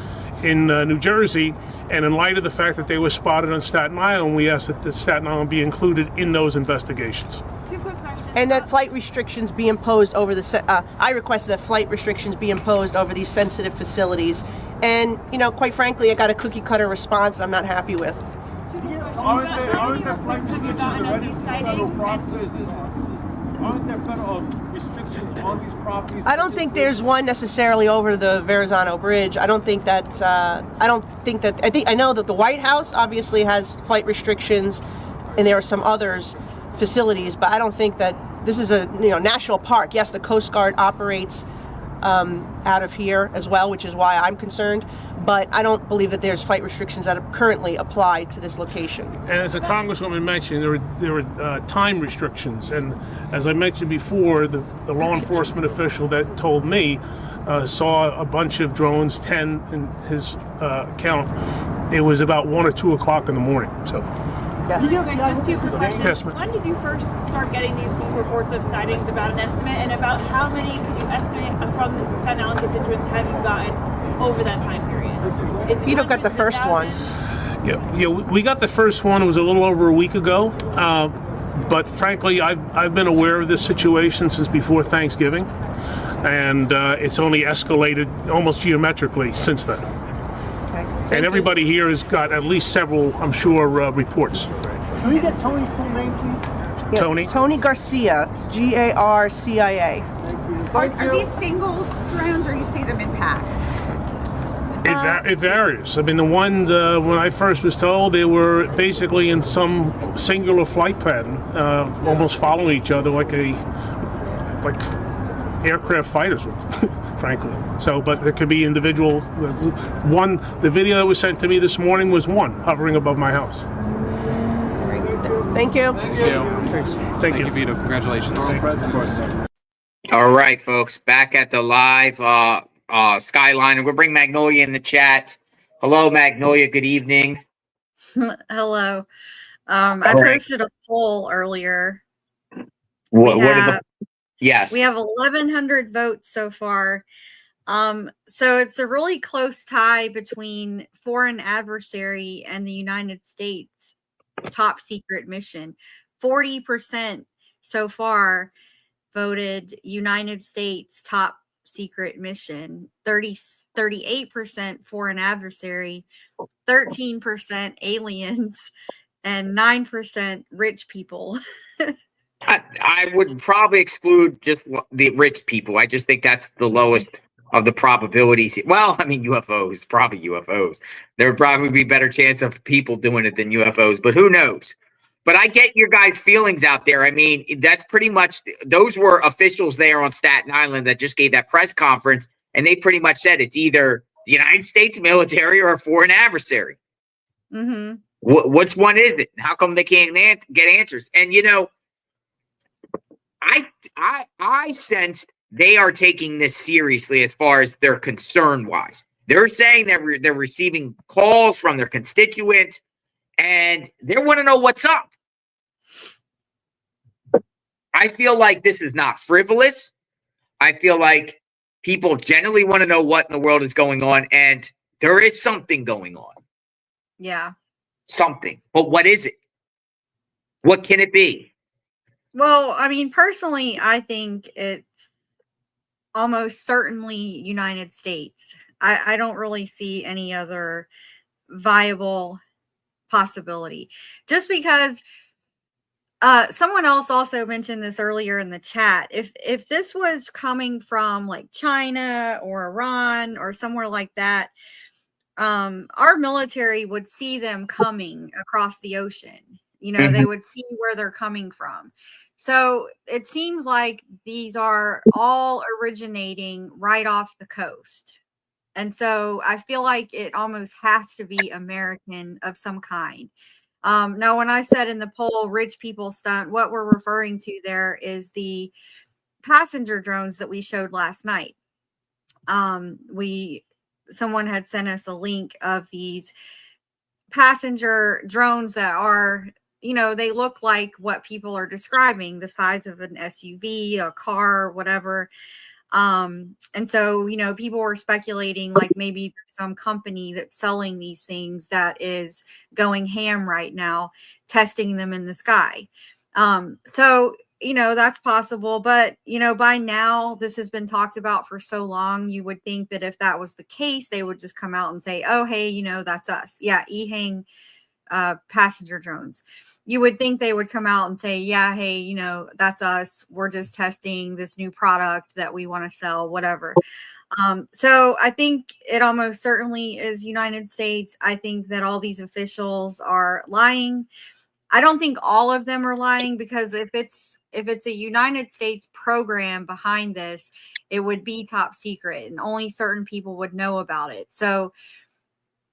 in New Jersey. And in light of the fact that they were spotted on Staten Island, we asked that the Staten Island be included in those investigations. Two quick questions. And that flight restrictions be imposed over the. I requested that flight restrictions be imposed over these sensitive facilities. And, you know, quite frankly, I got a cookie cutter response that I'm not happy with. Aren't there flight restrictions already? Aren't there federal restrictions on these properties? I don't think there's one necessarily over the Verrazano Bridge. I know that the White House obviously has flight restrictions, and there are some others facilities, but I don't think that this is a national park. Yes, the Coast Guard operates out of here as well, which is why I'm concerned. But I don't believe that there's flight restrictions that are currently applied to this location. And as the Congresswoman mentioned, there were time restrictions. And as I mentioned before, the law enforcement official that told me saw a bunch of drones, 10 in his count. It was about 1 or 2 o'clock in the morning. So. Yes. Just two quick questions. Yes, ma'am. When did you first start getting these reports of sightings, about an estimate, and about how many could you estimate from the Staten Island constituents have you gotten over that time period? You don't got the first one. Yeah, we got the first one. It was a little over a week ago. But frankly, I've been aware of this situation since before Thanksgiving, and it's only escalated almost geometrically since then. And everybody here has got at least several, I'm sure, reports. Can we get Tony's full name, please? Yeah, Tony? Tony Garcia, Garcia. Are these single drones, or you see them in packs? It varies. I mean, the ones when I first was told, they were basically in some singular flight pattern, almost following each other like aircraft fighters would, frankly. So, but it could be individual. The video that was sent to me this morning was one hovering above my house. Thank you. Thank you. Thanks. Thank you, Vito. Congratulations. All right, folks, back at the live Skyline, and we'll bring Magnolia in the chat. Hello, Magnolia. Good evening. Hello. I posted a poll earlier. Yes. We have 1,100 votes so far. So it's a really close tie between foreign adversary and the United States top secret mission. 40% so far voted United States top secret mission, 38% foreign adversary, 13% aliens, and 9% rich people. I would probably exclude just the rich people. I just think that's the lowest of the probabilities. Well, I mean, UFOs, probably UFOs. There would probably be better chance of people doing it than UFOs, but who knows? But I get your guys' feelings out there. I mean, that's pretty much, those were officials there on Staten Island that just gave that press conference, and they pretty much said it's either the United States military or a foreign adversary. Mm-hmm. Which one is it? How come they can't get answers? And, I sensed they are taking this seriously as far as their concern wise. They're saying that they're receiving calls from their constituents and they want to know what's up. I feel like this is not frivolous. I feel like people generally want to know what in the world is going on, and there is something going on. Yeah. Something. But what is it? What can it be? Well, I mean, personally, I think it's almost certainly United States. I don't really see any other viable possibility. Just because someone else also mentioned this earlier in the chat. If this was coming from like China or Iran or somewhere like that, our military would see them coming across the ocean. You know, they would see where they're coming from. So it seems like these are all originating right off the coast. And so I feel like it almost has to be American of some kind. Now, when I said in the poll, rich people stunt, what we're referring to there is the passenger drones that we showed last night. Someone had sent us a link of these passenger drones that are, you know, they look like what people are describing, the size of an SUV, a car, whatever. And so, you know, people were speculating like maybe there's some company that's selling these things that is going ham right now, testing them in the sky. So, you know, that's possible. But, you know, by now this has been talked about for so long, you would think that if that was the case, they would just come out and say, oh, hey, you know, that's us. Yeah, EHang passenger drones. You would think they would come out and say, yeah, hey, you know, that's us. We're just testing this new product that we want to sell, whatever. So I think it almost certainly is United States. I think that all these officials are lying. I don't think all of them are lying, because if it's a United States program behind this, it would be top secret and only certain people would know about it. So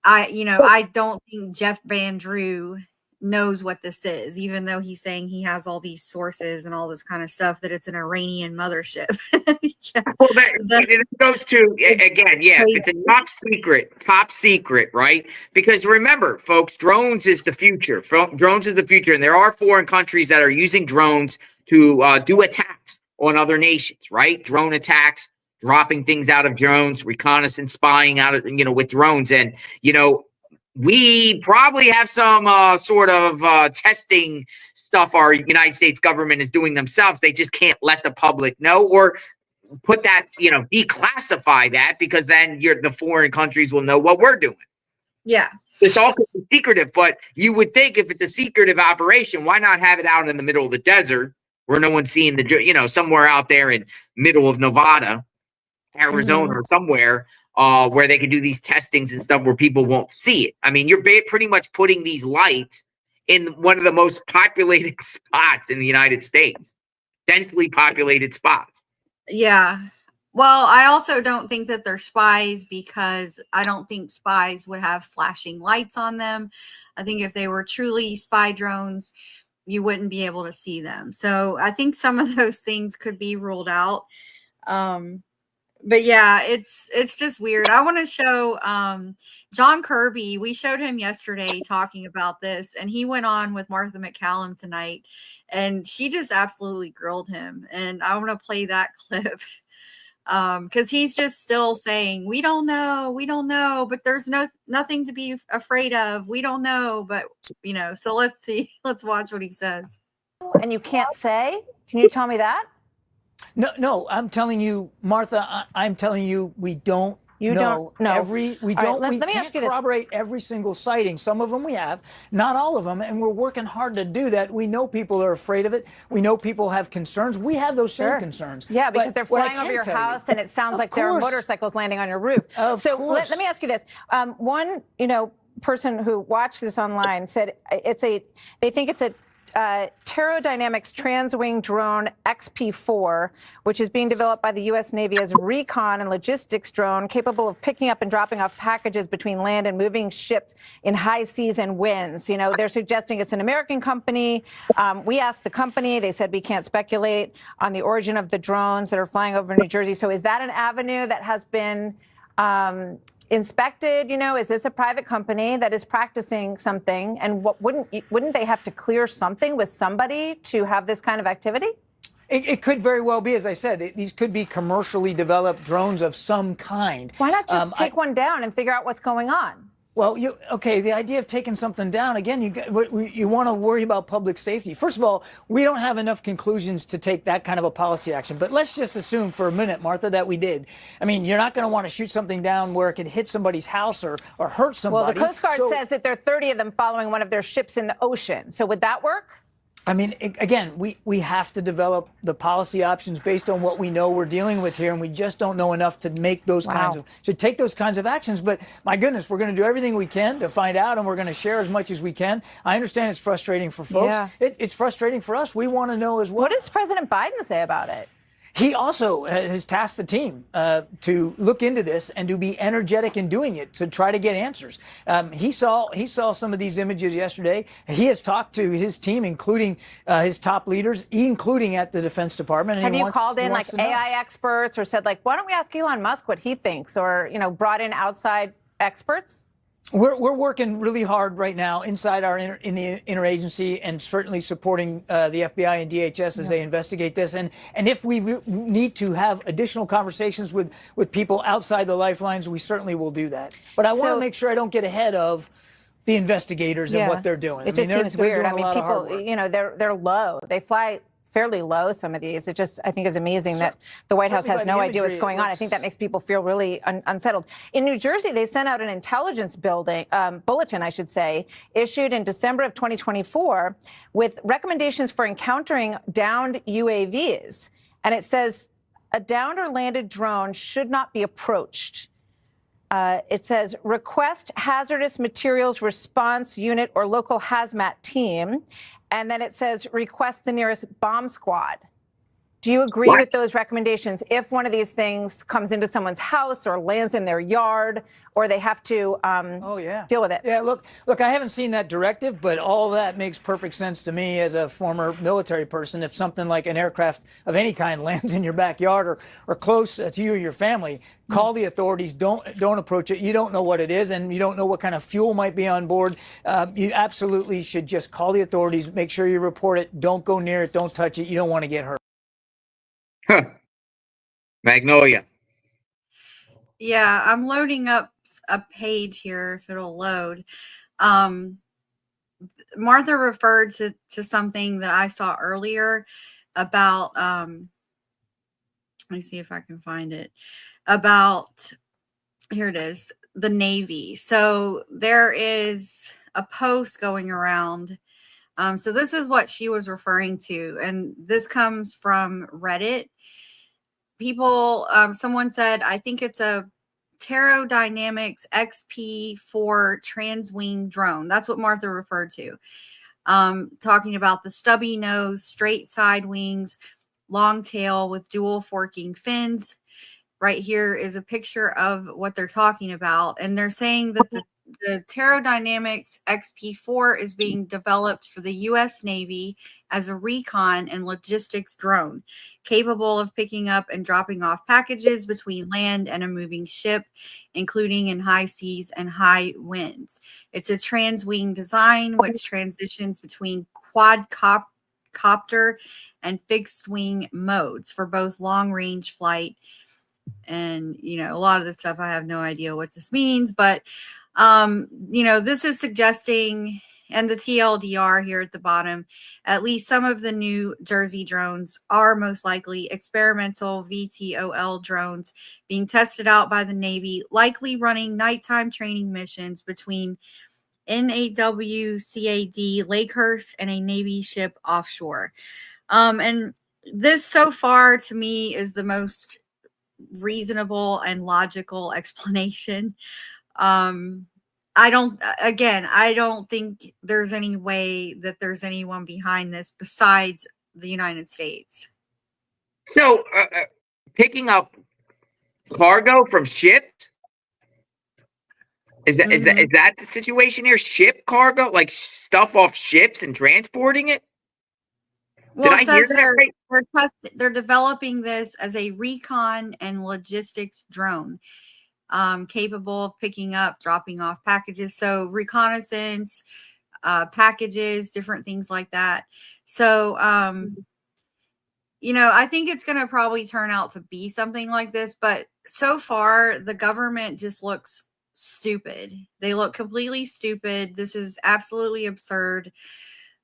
I don't think Jeff Van Drew knows what this is, even though he's saying he has all these sources and all this kind of stuff, that it's an Iranian mothership. Yeah. Well, it goes to, again, yeah, it's a top secret, right? Because remember, folks, drones is the future. Drones is the future. And there are foreign countries that are using drones to do attacks on other nations, right? Drone attacks, dropping things out of drones, reconnaissance, spying out of, you know, with drones. And, you know, we probably have some sort of testing stuff our United States government is doing themselves. They just can't let the public know, or put that, you know, declassify that, because then the foreign countries will know what we're doing. Yeah. It's all secretive, but you would think if it's a secretive operation, why not have it out in the middle of the desert where no one's seeing you know, somewhere out there in middle of Nevada, Arizona, or somewhere where they can do these testings and stuff where people won't see it. I mean, you're pretty much putting these lights in one of the most populated spots in the United States, densely populated spots. Yeah. Well, I also don't think that they're spies, because I don't think spies would have flashing lights on them. I think if they were truly spy drones, you wouldn't be able to see them. So I think some of those things could be ruled out. But yeah, it's just weird. I want to show John Kirby. We showed him yesterday talking about this, and he went on with Martha McCallum tonight, and she just absolutely grilled him. And I want to play that clip because he's just still saying, we don't know, but there's nothing to be afraid of. We don't know, but you know. So let's watch what he says. And you can't say? Can you tell me that? No, I'm telling you, Martha, I'm telling you, we don't You know. don't know. We Let me ask you this. corroborate every single sighting. Some of them we have, not all of them, and we're working hard to do that. We know people are afraid of it. We know people have concerns. We have those same concerns. Yeah, because But they're what I flying over can your tell you- house, and it sounds Of like there are course. motorcycles landing on your roof. Of so course. let me ask you this. One, person who watched this online said they think it's Pterodynamics Transwing Drone XP4, which is being developed by the U.S. Navy as a recon and logistics drone capable of picking up and dropping off packages between land and moving ships in high seas and winds. You know, they're suggesting it's an American company. We asked the company. They said we can't speculate on the origin of the drones that are flying over New Jersey. So is that an avenue that has been inspected? You know, is this a private company that is practicing something? And what wouldn't they have to clear something with somebody to have this kind of activity? It could very well be, as I said, these could be commercially developed drones of some kind. Why not just take one down and figure out what's going on? Well, the idea of taking something down, again, you want to worry about public safety. First of all, we don't have enough conclusions to take that kind of a policy action. But let's just assume for a minute, Martha, that we did. I mean, you're not going to want to shoot something down where it could hit somebody's house or hurt somebody. Well, the Coast Guard says that there are 30 of them following one of their ships in the ocean. So would that work? I mean, again, we have to develop the policy options based on what we know we're dealing with here, and we just don't know enough to make those to take those kinds of actions. But my goodness, we're going to do everything we can to find out, and we're going to share as much as we can. I understand it's frustrating for folks. Yeah. It's frustrating for us. We want to know as well. What does President Biden say about it? He also has tasked the team to look into this and to be energetic in doing it to try to get answers. He saw some of these images yesterday. He has talked to his team, including his top leaders, including at the Defense Department. And Have you called in like AI experts or said like, why don't we ask Elon Musk what he thinks, or brought in outside experts? We're working really hard right now inside in the interagency, and certainly supporting the FBI and DHS as they investigate this. And if we need to have additional conversations with people outside the lifelines, we certainly will do that. But I want to make sure I don't get ahead of the investigators and what they're doing. It just seems weird. I mean, people, they're low. They fly fairly low, some of these. It just, I think, is amazing that the White House has no idea what's going on. I think that makes people feel really unsettled. In New Jersey, they sent out an intelligence bulletin, I should say, issued in December of 2024 with recommendations for encountering downed UAVs. And it says a downed or landed drone should not be approached. It says request hazardous materials response unit or local hazmat team. And then it says request the nearest bomb squad. Do you agree with those recommendations if one of these things comes into someone's house or lands in their yard, or they have to deal with it? Yeah, look, I haven't seen that directive, but all that makes perfect sense to me as a former military person. If something like an aircraft of any kind lands in your backyard or close to you or your family, call the authorities. Don't approach it. You don't know what it is, and you don't know what kind of fuel might be on board. You absolutely should just call the authorities. Make sure you report it. Don't go near it. Don't touch it. You don't want to get hurt. Magnolia. Yeah, I'm loading up a page here if it'll load. Martha referred to something that I saw earlier about let me see if I can find it. About, here it is, the Navy. So there is a post going around. So this is what she was referring to, and this comes from Reddit. People, someone said, I think it's a Pterodynamics XP4 transwing drone. That's what Martha referred to. Talking about the stubby nose, straight side wings, long tail with dual forking fins. Right here is a picture of what they're talking about. And they're saying that the Pterodynamics XP4 is being developed for the U.S. Navy as a recon and logistics drone, capable of picking up and dropping off packages between land and a moving ship, including in high seas and high winds. It's a transwing design, which transitions between quadcopter and fixed wing modes for both long range flight. And, a lot of this stuff, I have no idea what this means, but this is suggesting, and the TLDR here at the bottom, at least some of the New Jersey drones are most likely experimental VTOL drones being tested out by the Navy, likely running nighttime training missions between NAWCAD Lakehurst and a Navy ship offshore. And this so far to me is the most reasonable and logical explanation. I don't think there's any way that there's anyone behind this besides the United States. So, picking up cargo from ships? Is that the situation here? Ship cargo, like stuff off ships and transporting it? Well, Did I hear that right? They're developing this as a recon and logistics drone, capable of picking up, dropping off packages. So reconnaissance, packages, different things like that. So, I think it's going to probably turn out to be something like this. But so far, the government just looks stupid. They look completely stupid. This is absolutely absurd.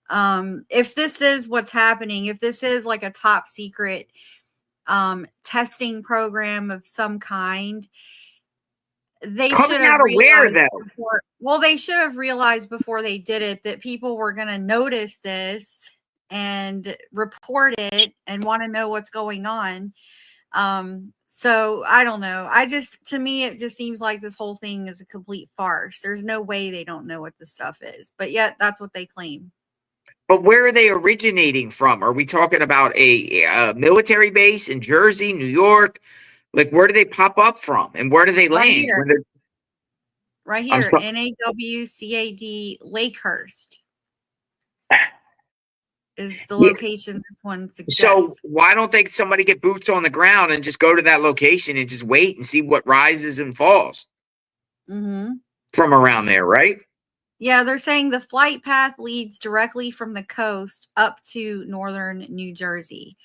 If this is what's happening, if this is like a top secret testing program of some kind, they should have realized they should have realized before they did it that people were going to notice this and report it and want to know what's going on. So I don't know. To me, it just seems like this whole thing is a complete farce. There's no way they don't know what this stuff is, but yet that's what they claim. But where are they originating from? Are we talking about a military base in Jersey, New York? Like, where do they pop up from, and where do they land? Right here, NAWCAD Lakehurst is the location this one suggests. So why don't somebody get boots on the ground and just go to that location and just wait and see what rises and falls from around there, right? Yeah, they're saying the flight path leads directly from the coast up to northern New Jersey.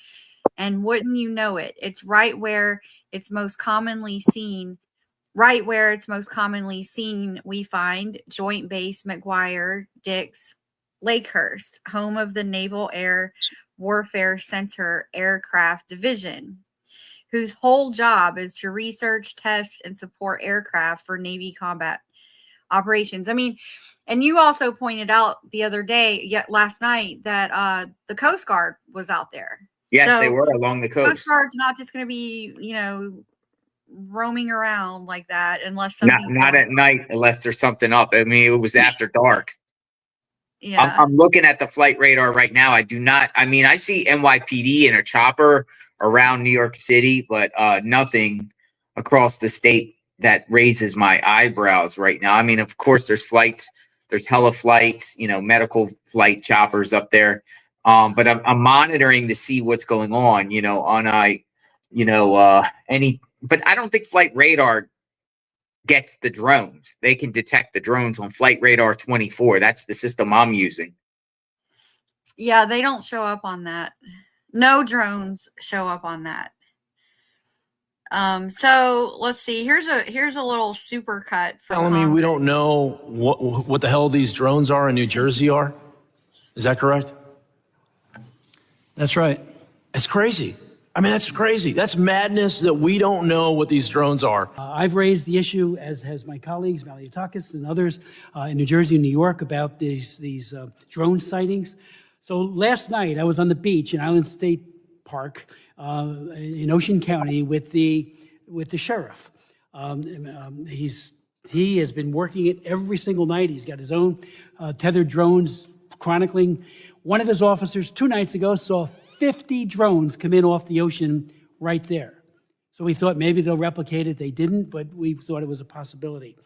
And wouldn't you know it, it's right where it's most commonly seen. We find Joint Base McGuire Dix Lakehurst, home of the Naval Air Warfare Center Aircraft Division, whose whole job is to research, test, and support aircraft for Navy combat operations. I mean, and you also pointed out the other day, last night, that the Coast Guard was out there. Yes, so they were along the coast. Coast Guard's not just going to be, roaming around like that unless something's not at night, unless there's something up. I mean, it was after dark. Yeah, I'm looking at the flight radar right now. I see NYPD in a chopper around New York City, but nothing across the state that raises my eyebrows right now. I mean, of course, there's flights. There's hella flights, medical flight choppers up there. But I'm monitoring to see what's going on, but I don't think flight radar gets the drones. They can detect the drones on Flight Radar 24. That's the system I'm using. Yeah, they don't show up on that. No drones show up on that. So let's see. Here's a little super cut. Telling me we don't know what the hell these drones are in New Jersey are? Is that correct? That's right. It's crazy. I mean, that's crazy. That's madness that we don't know what these drones are. I've raised the issue, as has my colleagues, Maliotakis and others in New Jersey and New York, about these drone sightings. So last night I was on the beach in Island State Park in Ocean County with the sheriff. He has been working it every single night. He's got his own tethered drones chronicling. One of his officers 2 nights ago saw 50 drones come in off the ocean right there. So we thought maybe they'll replicate it. They didn't, but we thought it was a possibility.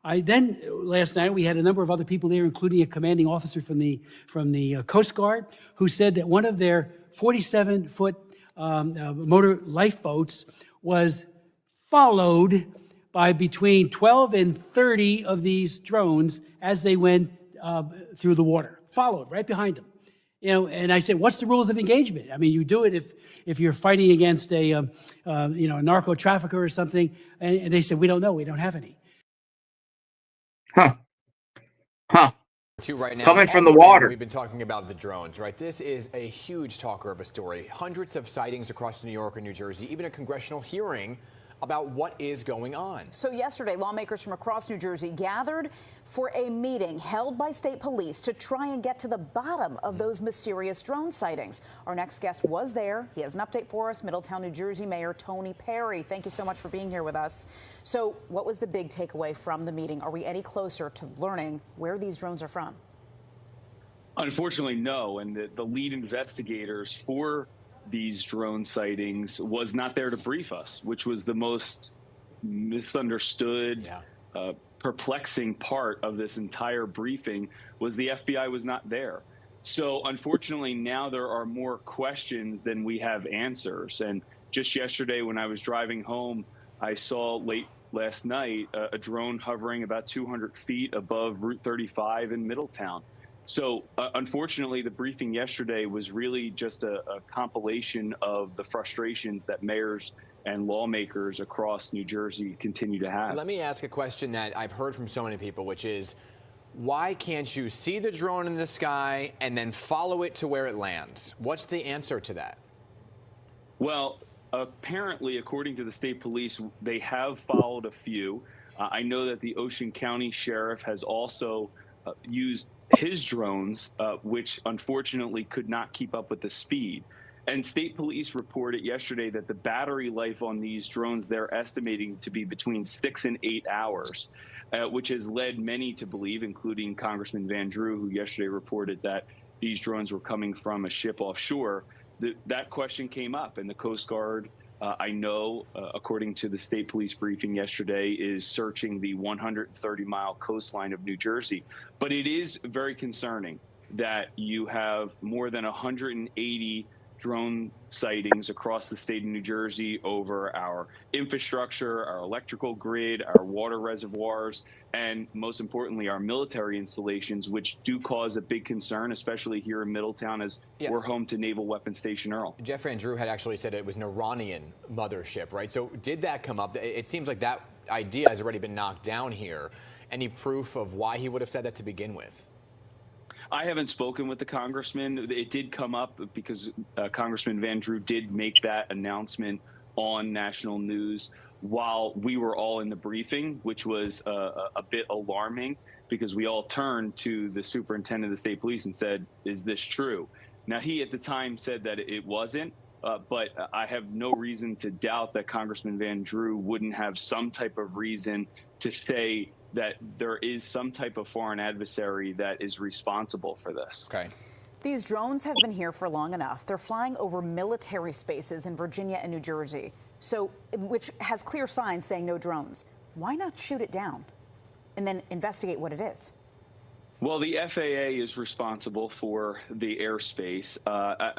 Last night we had a number of other people there, including a commanding officer from the Coast Guard, who said that one of their 47-foot motor lifeboats was followed by between 12 and 30 of these drones as they went through the water, followed right behind them. And I said, what's the rules of engagement? I mean, you do it if you're fighting against a narco trafficker or something. And they said, we don't know. We don't have any. Huh. Right now, coming from the water. We've been talking about the drones, right? This is a huge talker of a story. Hundreds of sightings across New York and New Jersey, even a congressional hearing about what is going on. So yesterday, lawmakers from across New Jersey gathered for a meeting held by state police to try and get to the bottom of those mysterious drone sightings. Our next guest was there. He has an update for us. Middletown, New Jersey Mayor Tony Perry. Thank you so much for being here with us. So what was the big takeaway from the meeting? Are we any closer to learning where these drones are from? Unfortunately, no. And the lead investigators for these drone sightings was not there to brief us, which was the most misunderstood, perplexing part of this entire briefing. Was the FBI was not there. So unfortunately, now there are more questions than we have answers. And just yesterday when I was driving home, I saw late last night a drone hovering about 200 feet above Route 35 in Middletown. So unfortunately, the briefing yesterday was really just a compilation of the frustrations that mayors and lawmakers across New Jersey continue to have. Let me ask a question that I've heard from so many people, which is, why can't you see the drone in the sky and then follow it to where it lands? What's the answer to that? Well, apparently, according to the state police, they have followed a few. I know that the Ocean County Sheriff has also used his drones, which unfortunately could not keep up with the speed. And state police reported yesterday that the battery life on these drones, they're estimating to be between 6 and 8 hours, which has led many to believe, including Congressman Van Drew, who yesterday reported that these drones were coming from a ship offshore. That question came up, and the Coast Guard, I know, according to the state police briefing yesterday, is searching the 130-mile coastline of New Jersey. But it is very concerning that you have more than 180 drone sightings across the state of New Jersey over our infrastructure, our electrical grid, our water reservoirs, and most importantly, our military installations, which do cause a big concern, especially here in Middletown, as we're home to Naval Weapons Station Earl. Jeff Van Drew had actually said it was an Iranian mothership, right? So did that come up? It seems like that idea has already been knocked down here. Any proof of why he would have said that to begin with? I haven't spoken with the congressman. It did come up because Congressman Van Drew did make that announcement on national news while we were all in the briefing, which was a bit alarming because we all turned to the superintendent of the state police and said, is this true? Now, he at the time said that it wasn't, but I have no reason to doubt that Congressman Van Drew wouldn't have some type of reason to say that there is some type of foreign adversary that is responsible for this. Okay. These drones have been here for long enough. They're flying over military spaces in Virginia and New Jersey, so which has clear signs saying no drones. Why not shoot it down and then investigate what it is? Well, the FAA is responsible for the airspace.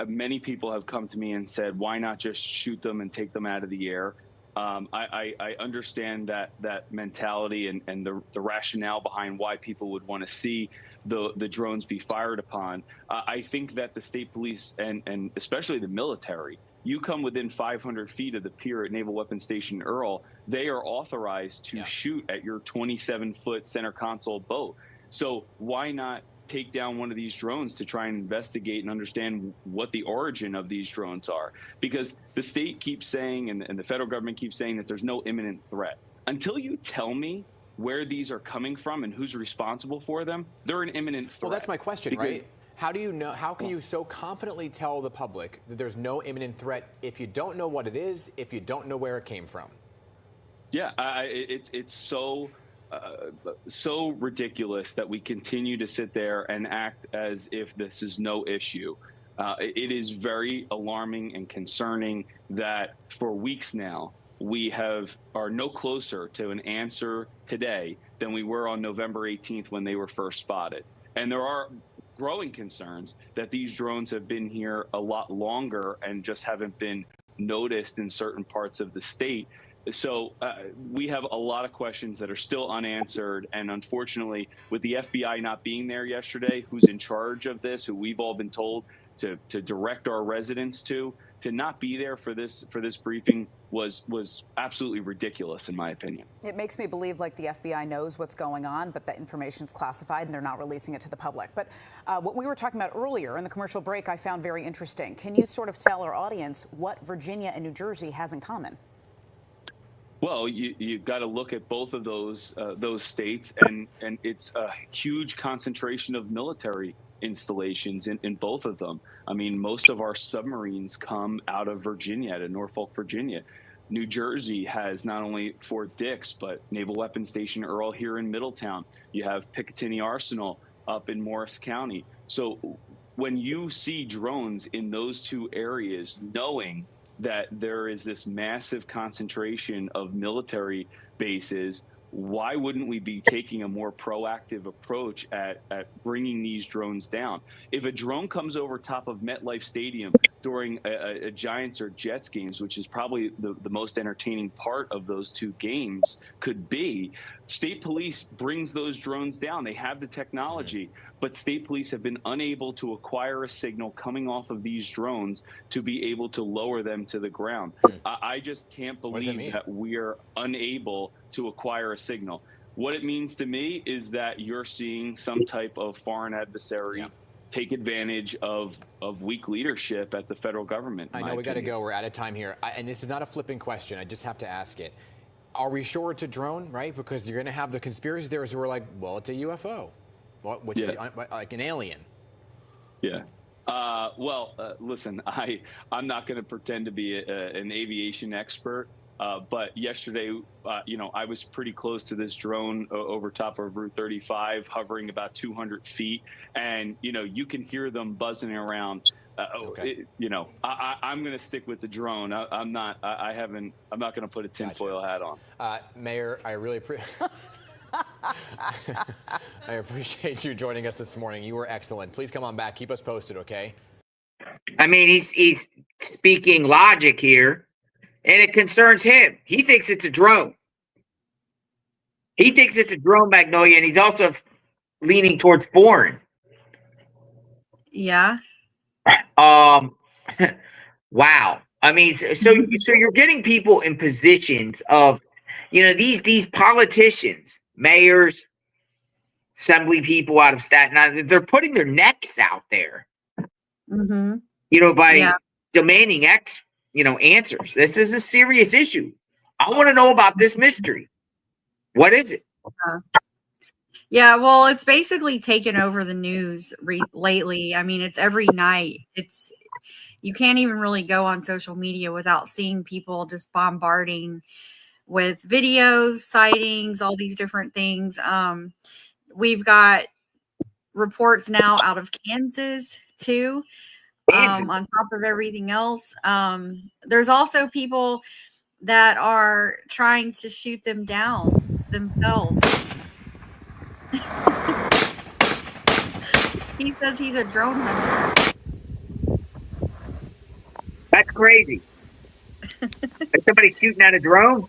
Many people have come to me and said, why not just shoot them and take them out of the air? I understand that mentality and the rationale behind why people would want to see the drones be fired upon. I think that the state police and especially the military, you come within 500 feet of the pier at Naval Weapons Station Earl, they are authorized to shoot at your 27-foot center console boat. So why not take down one of these drones to try and investigate and understand what the origin of these drones are? Because the state keeps saying and the federal government keeps saying that there's no imminent threat. Until you tell me where these are coming from and who's responsible for them, they're an imminent threat. Well, that's my question, right? How do you know? How can you so confidently tell the public that there's no imminent threat if you don't know what it is, if you don't know where it came from? Yeah, it's so ridiculous that we continue to sit there and act as if this is no issue. It is very alarming and concerning that for weeks now we are no closer to an answer today than we were on November 18th when they were first spotted. And there are growing concerns that these drones have been here a lot longer and just haven't been noticed in certain parts of the state. So we have a lot of questions that are still unanswered. And unfortunately, with the FBI not being there yesterday, who's in charge of this, who we've all been told to direct our residents to not be there for this briefing was absolutely ridiculous, in my opinion. It makes me believe like the FBI knows what's going on, but that information is classified and they're not releasing it to the public. But what we were talking about earlier in the commercial break, I found very interesting. Can you sort of tell our audience what Virginia and New Jersey has in common? Well, you got to look at both of those states, and it's a huge concentration of military installations in both of them. I mean, most of our submarines come out of Virginia, out of Norfolk, Virginia. New Jersey has not only Fort Dix, but Naval Weapons Station Earl here in Middletown. You have Picatinny Arsenal up in Morris County. So when you see drones in those two areas, knowing that there is this massive concentration of military bases, why wouldn't we be taking a more proactive approach at bringing these drones down? If a drone comes over top of MetLife Stadium during a Giants or Jets games, which is probably the most entertaining part of those two games could be, state police brings those drones down. They have the technology, but state police have been unable to acquire a signal coming off of these drones to be able to lower them to the ground. I just can't believe that we are unable to acquire a signal. What it means to me is that you're seeing some type of foreign adversary take advantage of weak leadership at the federal government. I know we got to go. We're out of time here. And this is not a flipping question. I just have to ask it. Are we sure it's a drone, right? Because you're going to have the conspiracy theorists who are like, well, it's a UFO, which is like an alien. Yeah. Listen, I'm not going to pretend to be an aviation expert. But yesterday, I was pretty close to this drone over top of Route 35, hovering about 200 feet. And, you can hear them buzzing around. I'm going to stick with the drone. I'm not going to put a tinfoil hat on. Mayor, I really I appreciate you joining us this morning. You were excellent. Please come on back. Keep us posted, okay? I mean, he's speaking logic here. And it concerns him. He thinks it's a drone. He thinks it's a drone, Magnolia, and he's also leaning towards foreign. Yeah. Wow. I mean, so you're getting people in positions of, these politicians, mayors, assembly people out of Staten Island. They're putting their necks out there. Mm-hmm. By demanding answers. This is a serious issue. I want to know about this mystery. What is it? Yeah, well, it's basically taken over the news lately. I mean, it's every night. You can't even really go on social media without seeing people just bombarding with videos, sightings, all these different things. We've got reports now out of Kansas too. On top of everything else, there's also people that are trying to shoot them down themselves. He says he's a drone hunter. That's crazy. Is somebody shooting at a drone?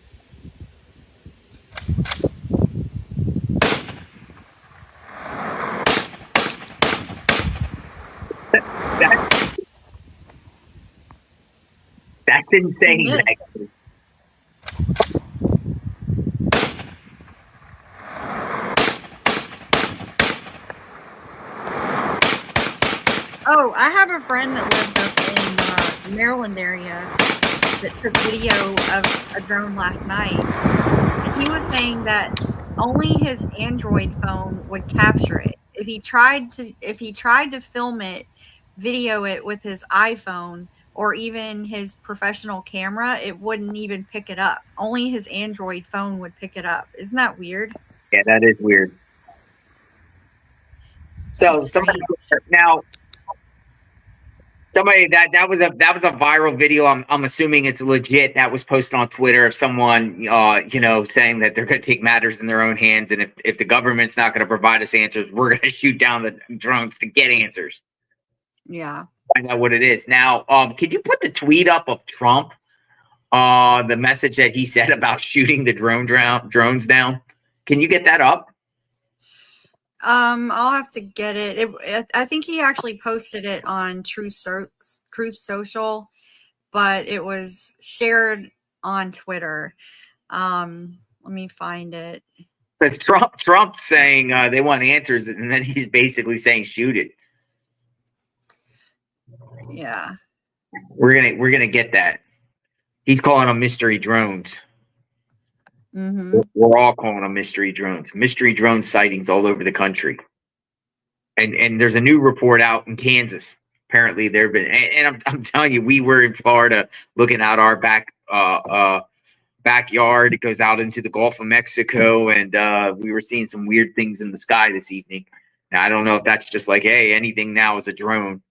That's insane. Oh, I have a friend that lives up in the Maryland area that took video of a drone last night. And he was saying that only his Android phone would capture it. If he tried to film it, video it with his iPhone or even his professional camera, it wouldn't even pick it up. Only his Android phone would pick it up. Isn't that weird? Yeah, that is weird. So somebody that was a viral video. I'm assuming it's legit. That was posted on Twitter of someone saying that they're going to take matters in their own hands, and if the government's not going to provide us answers, we're going to shoot down the drones to get answers. Yeah. Find out what it is. Now, can you put the tweet up of Trump? The message that he said about shooting the drones down. Can you get that up? I'll have to get it. I think he actually posted it on Truth Social, but it was shared on Twitter. Let me find it. Because Trump's saying they want answers, and then he's basically saying shoot it. Yeah. We're gonna get that. He's calling them mystery drones. We're all calling them mystery drones. Mystery drone sightings all over the country. And there's a new report out in Kansas. Apparently there have been, and I'm telling you, we were in Florida looking out our backyard. It goes out into the Gulf of Mexico, and we were seeing some weird things in the sky this evening. Now I don't know if that's just like, hey, anything now is a drone,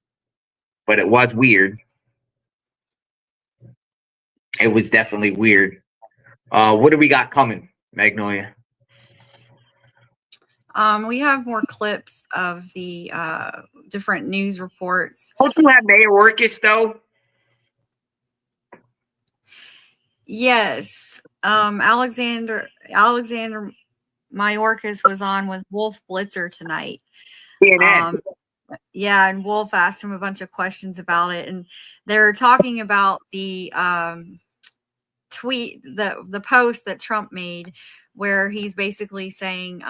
but it was weird. It was definitely weird. What do we got coming, Magnolia? We have more clips of the different news reports. Don't you have Mayorkas though? Yes. Alexander Mayorkas was on with Wolf Blitzer tonight. CNN. Yeah, and Wolf asked him a bunch of questions about it, and they're talking about the tweet, the post that Trump made, where he's basically saying,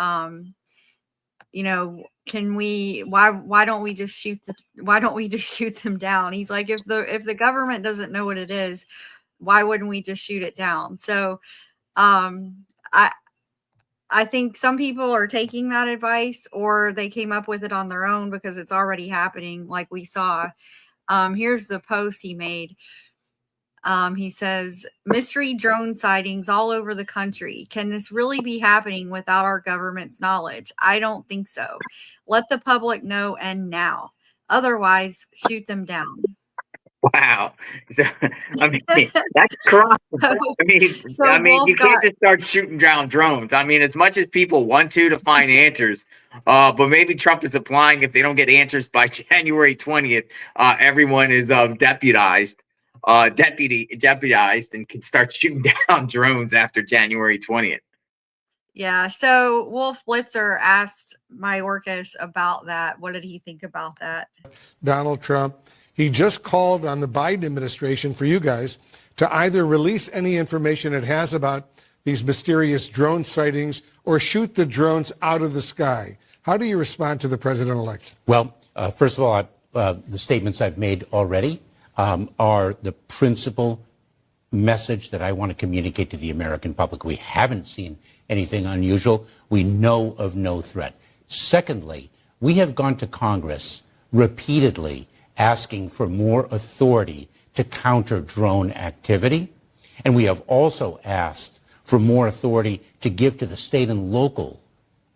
you know, why don't we just shoot them down? He's like, if the government doesn't know what it is, why wouldn't we just shoot it down? So I think some people are taking that advice, or they came up with it on their own because it's already happening, like we saw. Here's the post he made. He says, mystery drone sightings all over the country. Can this really be happening without our government's knowledge? I don't think so. Let the public know, and now. Otherwise, shoot them down. Wow. So, I mean, that's crime. I mean, you can't just start shooting down drones. I mean, as much as people want to find answers, but maybe Trump is applying, if they don't get answers by January 20th, everyone is deputized and can start shooting down drones after January 20th. Yeah. So Wolf Blitzer asked Mayorkas about that. What did he think about that? Donald Trump, he just called on the Biden administration for you guys to either release any information it has about these mysterious drone sightings or shoot the drones out of the sky. How do you respond to the president-elect? Well, first of all, the statements I've made already are the principal message that I want to communicate to the American public. We haven't seen anything unusual. We know of no threat. Secondly, we have gone to Congress repeatedly asking for more authority to counter drone activity. And we have also asked for more authority to give to the state and local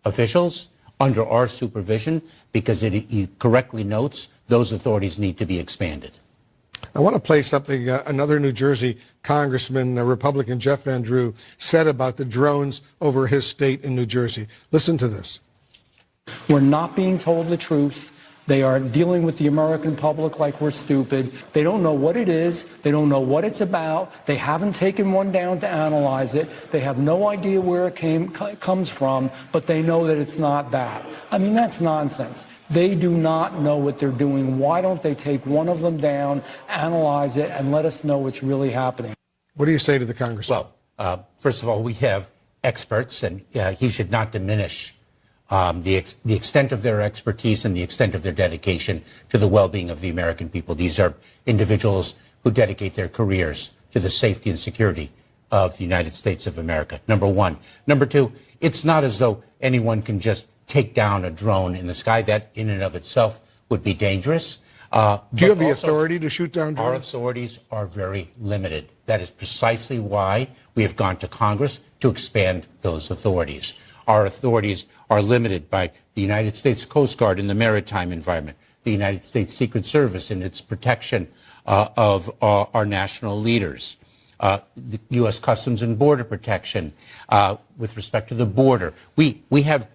officials under our supervision, because he correctly notes those authorities need to be expanded. I want to play something another New Jersey congressman, Republican Jeff Van Drew, said about the drones over his state in New Jersey. Listen to this. We're not being told the truth. They are dealing with the American public like we're stupid. They don't know what it is. They don't know what it's about. They haven't taken one down to analyze it. They have no idea where it comes from, but they know that it's not that. I mean, that's nonsense. They do not know what they're doing. Why don't they take one of them down, analyze it, and let us know what's really happening? What do you say to the congressman? Well, first of all, we have experts, and he should not diminish the extent of their expertise and the extent of their dedication to the well-being of the American people. These are individuals who dedicate their careers to the safety and security of the United States of America, number one. Number two, it's not as though anyone can just take down a drone in the sky. That in and of itself would be dangerous. Do you have the authority to shoot down drones? Our authorities are very limited. That is precisely why we have gone to Congress to expand those authorities. Our authorities are limited by the United States Coast Guard in the maritime environment, the United States Secret Service in its protection of our national leaders, the U.S. Customs and Border Protection with respect to the border. We have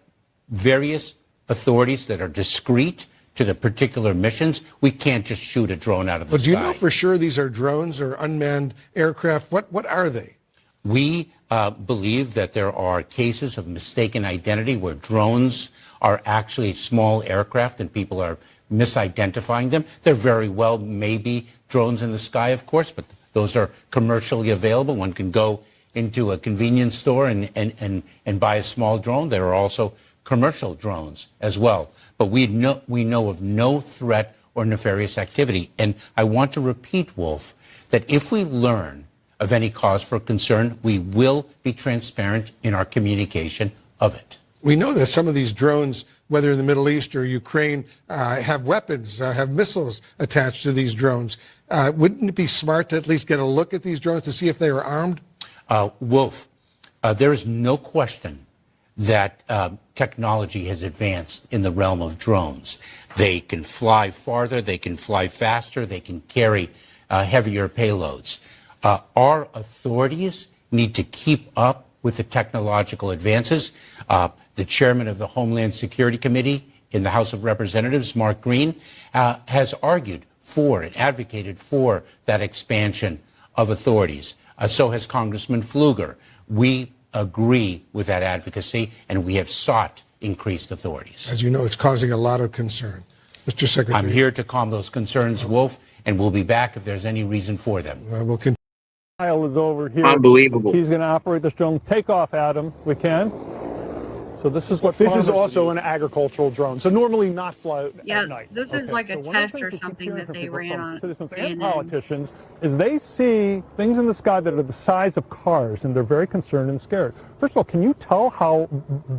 various authorities that are discrete to the particular missions. We can't just shoot a drone out of the sky. But do you know for sure these are drones or unmanned aircraft? What are they? We believe that there are cases of mistaken identity where drones are actually small aircraft and people are misidentifying them. There very well may be drones in the sky, of course, but those are commercially available. One can go into a convenience store and buy a small drone. There are also commercial drones as well. But we know of no threat or nefarious activity. And I want to repeat, Wolf, that if we learn of any cause for concern, we will be transparent in our communication of it. We know that some of these drones, whether in the Middle East or Ukraine, have weapons, have missiles attached to these drones. Wouldn't it be smart to at least get a look at these drones to see if they are armed? Wolf, there is no question that technology has advanced in the realm of drones. They can fly farther, they can fly faster, they can carry heavier payloads. Our authorities need to keep up with the technological advances. The chairman of the Homeland Security Committee in the House of Representatives, Mark Green, has argued for and advocated for that expansion of authorities. So has Congressman Pfluger. We agree with that advocacy, and we have sought increased authorities. As you know, it's causing a lot of concern. Mr. Secretary. I'm here to calm those concerns, Wolf, and we'll be back if there's any reason for them. We'll continue. Kyle is over here. Unbelievable. He's going to operate this drone. Take off, Adam. We can. So this is what. This is also an agricultural drone. So normally not fly Yeah, at night. this is like a test or something that they ran on citizens and CNN. politicians is they see things in the sky that are the size of cars, and they're very concerned and scared. First of all, can you tell how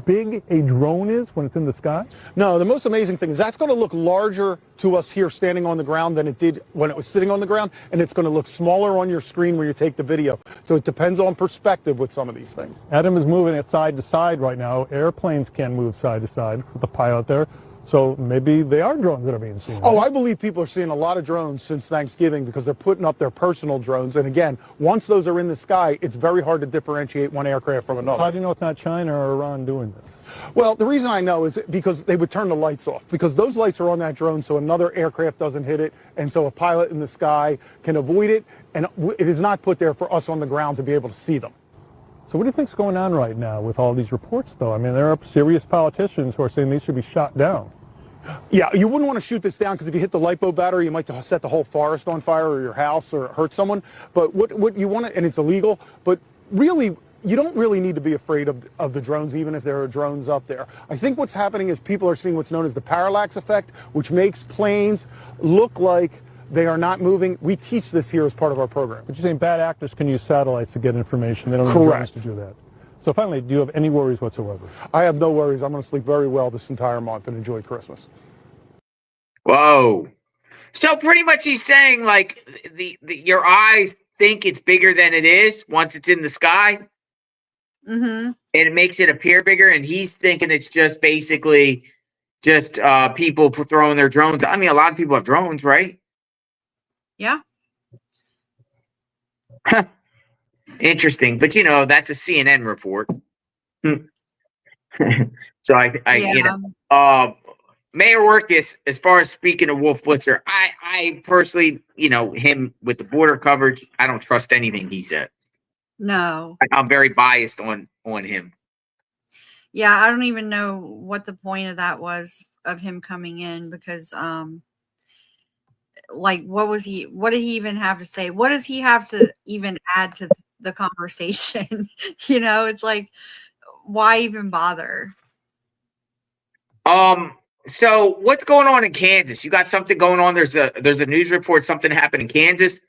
big a drone is when it's in the sky? No, the most amazing thing is that's going to look larger to us here standing on the ground than it did when it was sitting on the ground, and it's going to look smaller on your screen where you take the video. So it depends on perspective with some of these things. Adam is moving it side to side right now. Airplanes can move side to side with the pilot there. So maybe they are drones that are being seen. Oh, I believe people are seeing a lot of drones since Thanksgiving because they're putting up their personal drones. And again, once those are in the sky, it's very hard to differentiate one aircraft from another. How do you know it's not China or Iran doing this? Well, the reason I know is because they would turn the lights off, because those lights are on that drone so another aircraft doesn't hit it, and so a pilot in the sky can avoid it, and it is not put there for us on the ground to be able to see them. So what do you think's going on right now with all these reports, though? I mean, there are serious politicians who are saying these should be shot down. Yeah, you wouldn't want to shoot this down because if you hit the LiPo battery, you might set the whole forest on fire or your house or hurt someone. But what you want to, and it's illegal, but really, you don't really need to be afraid of the drones, even if there are drones up there. I think what's happening is people are seeing what's known as the parallax effect, which makes planes look like they are not moving. We teach this here as part of our program. But you're saying bad actors can use satellites to get information. They don't need drones to do that. So finally, do you have any worries whatsoever? I have no worries. I'm going to sleep very well this entire month and enjoy Christmas. Whoa. So pretty much he's saying like your eyes think it's bigger than it is once it's in the sky. Mm-hmm. And it makes it appear bigger. And he's thinking it's just basically just people throwing their drones. I mean, a lot of people have drones, right? Yeah. Interesting. But, you know, that's a CNN report. So you know, Mayor Workis, as far as speaking of Wolf Blitzer, I personally, you know, him with the border coverage, I don't trust anything he said. No. I'm very biased on him. Yeah, I don't even know what the point of that was of him coming in because like what did he even have to say? What does he have to even add to the conversation? You know, it's like why even bother? So what's going on in Kansas? You got something going on. There's a news report something happened in Kansas.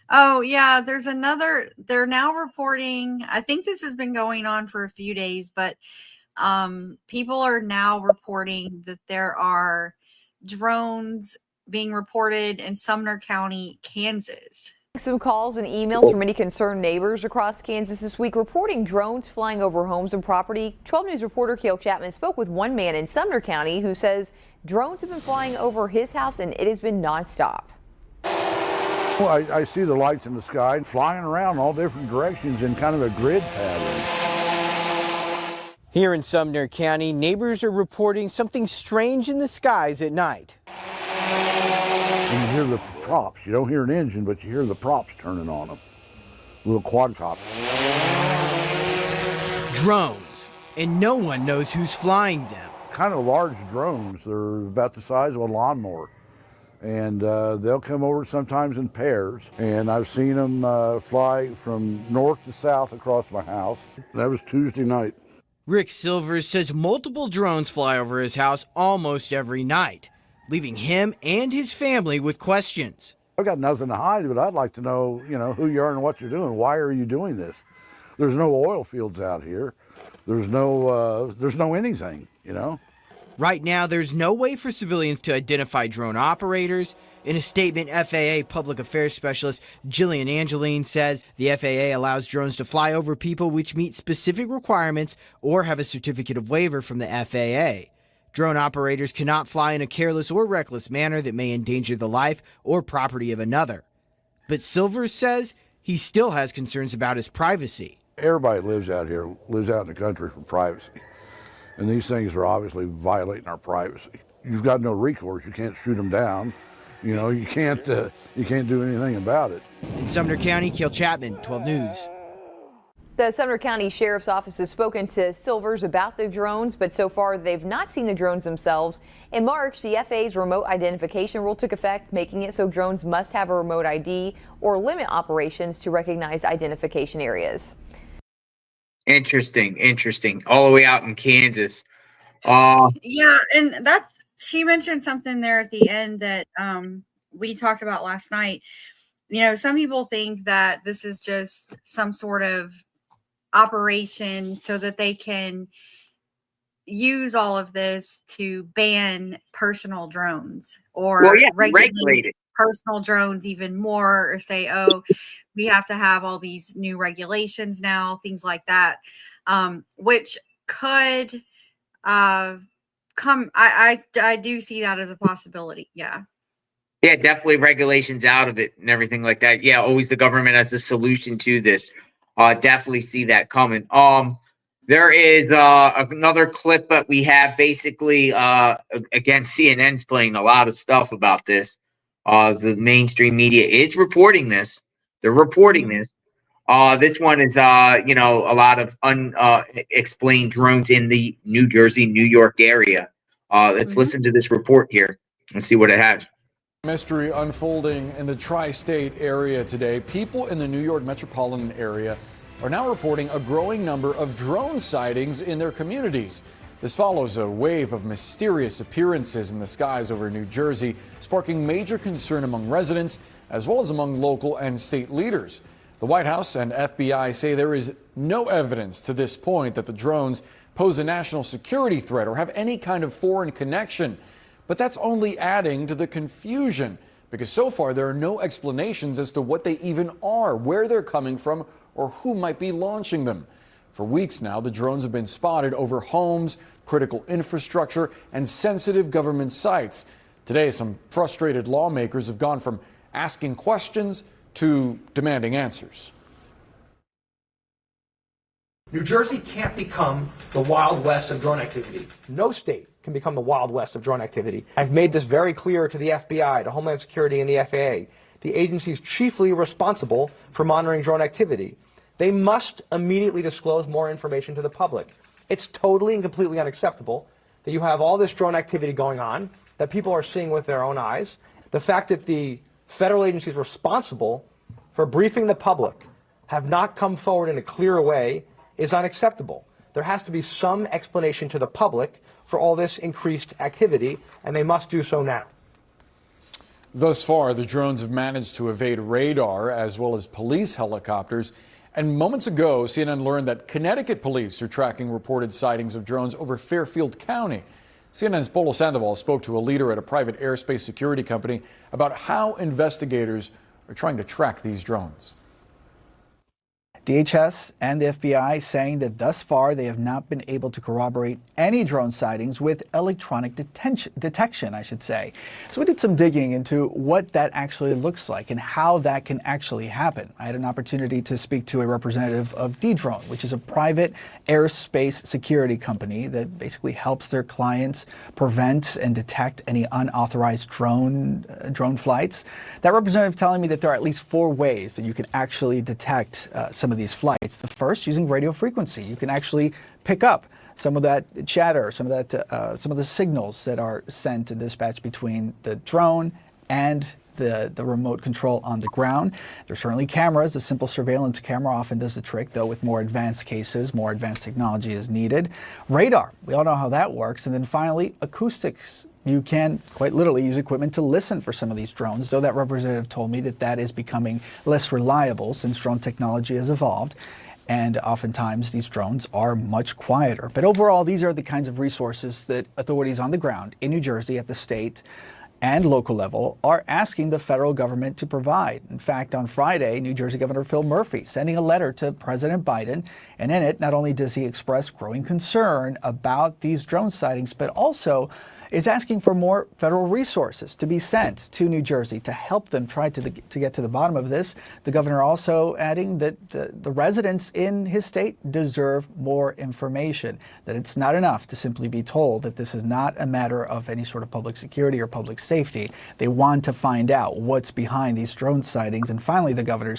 Oh, yeah, there's another. They're now reporting. I think this has been going on for a few days, but people are now reporting that there are drones being reported in Sumner County, Kansas. Some calls and emails from many concerned neighbors across Kansas this week reporting drones flying over homes and property. 12 News reporter Cale Chapman spoke with one man in Sumner County who says drones have been flying over his house and it has been nonstop. Well, I see the lights in the sky flying around all different directions in kind of a grid pattern. Here in Sumner County, neighbors are reporting something strange in the skies at night. And you hear the props. You don't hear an engine, but you hear the props turning on them. Little quadcopters. Drones, and no one knows who's flying them. Kind of large drones. They're about the size of a lawnmower. And they'll come over sometimes in pairs. And I've seen them fly from north to south across my house. That was Tuesday night. Rick Silvers says multiple drones fly over his house almost every night, leaving him and his family with questions. I've got nothing to hide, but I'd like to know, who you are and what you're doing. Why are you doing this? There's no oil fields out here. There's no anything, Right now, there's no way for civilians to identify drone operators. In a statement, FAA Public Affairs Specialist Jillian Angeline says the FAA allows drones to fly over people which meet specific requirements or have a certificate of waiver from the FAA. Drone operators cannot fly in a careless or reckless manner that may endanger the life or property of another. But Silvers says he still has concerns about his privacy. Everybody lives out here, lives out in the country for privacy. And these things are obviously violating our privacy. You've got no recourse. You can't shoot them down. You can't do anything about it. In Sumner County, Kiel Chapman, 12 News. The Sumner County Sheriff's Office has spoken to Silvers about the drones, but so far they've not seen the drones themselves. In March, the FAA's remote identification rule took effect, making it so drones must have a remote ID or limit operations to recognize identification areas. Interesting. All the way out in Kansas. Yeah, and she mentioned something there at the end that we talked about last night. Some people think that this is just some sort of operation so that they can use all of this to ban personal drones or regulate personal drones even more, or say, oh, we have to have all these new regulations now, things like that, which could come. I do see that as a possibility. Yeah, definitely regulations out of it and everything like that. Yeah, always the government has the solution to this. Definitely see that coming. There is another clip that we have. Basically, again, CNN's playing a lot of stuff about this. The mainstream media is reporting this. They're reporting this. This one is, a lot of unexplained drones in the New Jersey, New York area. Let's listen to this report here and see what it has. Mystery unfolding in the tri-state area today. People in the New York metropolitan area are now reporting a growing number of drone sightings in their communities. This follows a wave of mysterious appearances in the skies over New Jersey, sparking major concern among residents as well as among local and state leaders. The White House and FBI say there is no evidence to this point that the drones pose a national security threat or have any kind of foreign connection. But that's only adding to the confusion, because so far there are no explanations as to what they even are, where they're coming from, or who might be launching them. For weeks now, the drones have been spotted over homes, critical infrastructure, and sensitive government sites. Today, some frustrated lawmakers have gone from asking questions to demanding answers. New Jersey can't become the Wild West of drone activity. No state can become the Wild West of drone activity. I've made this very clear to the FBI, to Homeland Security, and the FAA, the agencies chiefly responsible for monitoring drone activity. They must immediately disclose more information to the public. It's totally and completely unacceptable that you have all this drone activity going on that people are seeing with their own eyes. The fact that the federal agencies responsible for briefing the public have not come forward in a clear way is unacceptable. There has to be some explanation to the public for all this increased activity, and they must do so now. Thus far, the drones have managed to evade radar as well as police helicopters. And moments ago, CNN learned that Connecticut police are tracking reported sightings of drones over Fairfield County. CNN's Polo Sandoval spoke to a leader at a private airspace security company about how investigators are trying to track these drones. DHS and the FBI saying that thus far they have not been able to corroborate any drone sightings with electronic detection, I should say. So we did some digging into what that actually looks like and how that can actually happen. I had an opportunity to speak to a representative of Dedrone, which is a private airspace security company that basically helps their clients prevent and detect any unauthorized drone flights. That representative telling me that there are at least 4 ways that you can actually detect some of these flights. The first, using radio frequency. You can actually pick up some of that chatter, some of the signals that are sent and dispatched between the drone and the remote control on the ground. There's certainly cameras. A simple surveillance camera often does the trick, though with more advanced cases, more advanced technology is needed. Radar, we all know how that works. And then finally, acoustics you can quite literally use equipment to listen for some of these drones, though that representative told me that that is becoming less reliable since drone technology has evolved. And oftentimes these drones are much quieter. But overall, these are the kinds of resources that authorities on the ground in New Jersey at the state and local level are asking the federal government to provide. In fact, on Friday, New Jersey Governor Phil Murphy sending a letter to President Biden, and in it, not only does he express growing concern about these drone sightings, but also is asking for more federal resources to be sent to New Jersey to help them try to get to the bottom of this. The governor also adding that the residents in his state deserve more information, that it's not enough to simply be told that this is not a matter of any sort of public security or public safety. They want to find out what's behind these drone sightings. And finally, the governor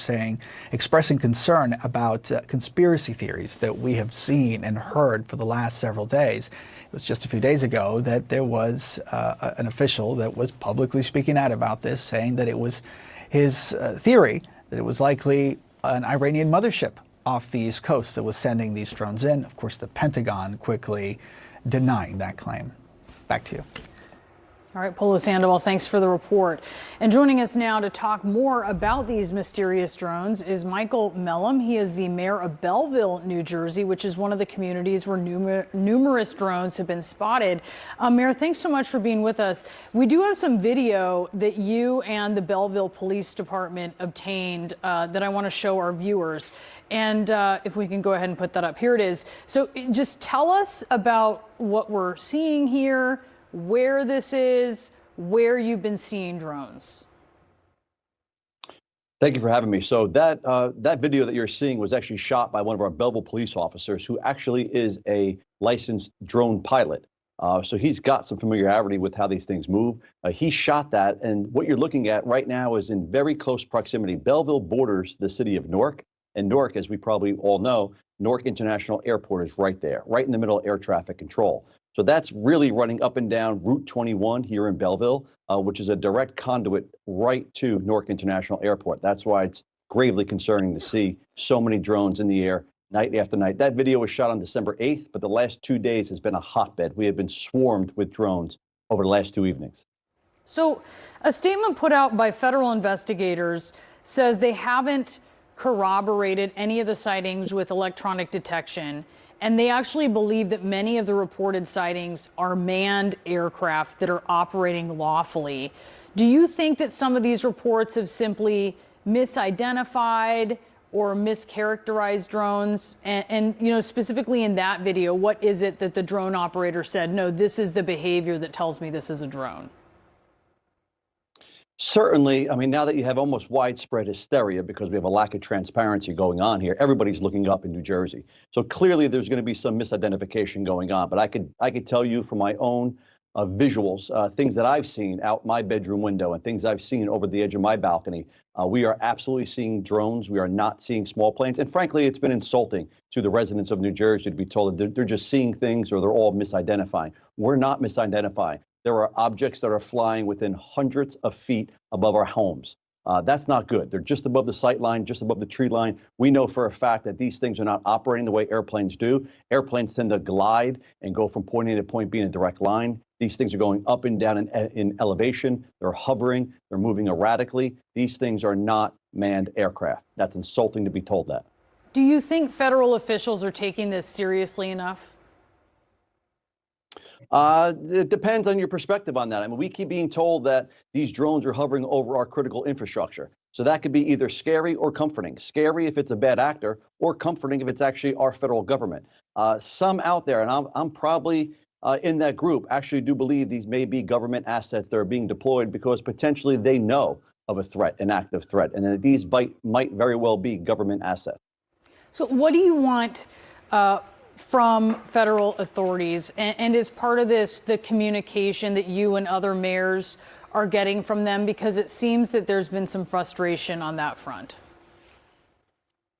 expressing concern about conspiracy theories that we have seen and heard for the last several days. It was just a few days ago that there was an official that was publicly speaking out about this, saying that it was his theory that it was likely an Iranian mothership off the East Coast that was sending these drones in. Of course, the Pentagon quickly denying that claim. Back to you. All right, Polo Sandoval, thanks for the report. And joining us now to talk more about these mysterious drones is Michael Mellum. He is the mayor of Belleville, New Jersey, which is one of the communities where numerous drones have been spotted. Mayor, thanks so much for being with us. We do have some video that you and the Belleville Police Department obtained that I want to show our viewers. And if we can go ahead and put that up. Here it is. So just tell us about what we're seeing here, where this is, where you've been seeing drones. Thank you for having me. So that video that you're seeing was actually shot by one of our Belleville police officers, who actually is a licensed drone pilot. So he's got some familiarity with how these things move. He shot that, and what you're looking at right now is in very close proximity. Belleville borders the city of Newark, and Newark, as we probably all know, Newark International Airport is right there, right in the middle of air traffic control. So that's really running up and down Route 21 here in Belleville, which is a direct conduit right to Newark International Airport. That's why it's gravely concerning to see so many drones in the air night after night. That video was shot on December 8th, but the last 2 days has been a hotbed. We have been swarmed with drones over the last 2 evenings. So a statement put out by federal investigators says they haven't corroborated any of the sightings with electronic detection. And they actually believe that many of the reported sightings are manned aircraft that are operating lawfully. Do you think that some of these reports have simply misidentified or mischaracterized drones? And you know, specifically in that video, what is it that the drone operator said, no, this is the behavior that tells me this is a drone? Certainly, I mean, now that you have almost widespread hysteria because we have a lack of transparency going on here, everybody's looking up in New Jersey. So clearly there's going to be some misidentification going on. But I could tell you from my own visuals, things that I've seen out my bedroom window and things I've seen over the edge of my balcony, we are absolutely seeing drones. We are not seeing small planes. And frankly, it's been insulting to the residents of New Jersey to be told that they're just seeing things or they're all misidentifying. We're not misidentifying. There are objects that are flying within hundreds of feet above our homes. That's not good. They're just above the sight line, just above the tree line. We know for a fact that these things are not operating the way airplanes do. Airplanes tend to glide and go from point A to point B in a direct line. These things are going up and down in elevation. They're hovering. They're moving erratically. These things are not manned aircraft. That's insulting to be told that. Do you think federal officials are taking this seriously enough? It depends on your perspective on that. I mean, we keep being told that these drones are hovering over our critical infrastructure. So that could be either scary or comforting. Scary if it's a bad actor, or comforting if it's actually our federal government. Some out there, and I'm probably in that group, actually do believe these may be government assets that are being deployed because potentially they know of a threat, an active threat, and that these might very well be government assets. So what do you want from federal authorities? And is part of this the communication that you and other mayors are getting from them? Because it seems that there's been some frustration on that front.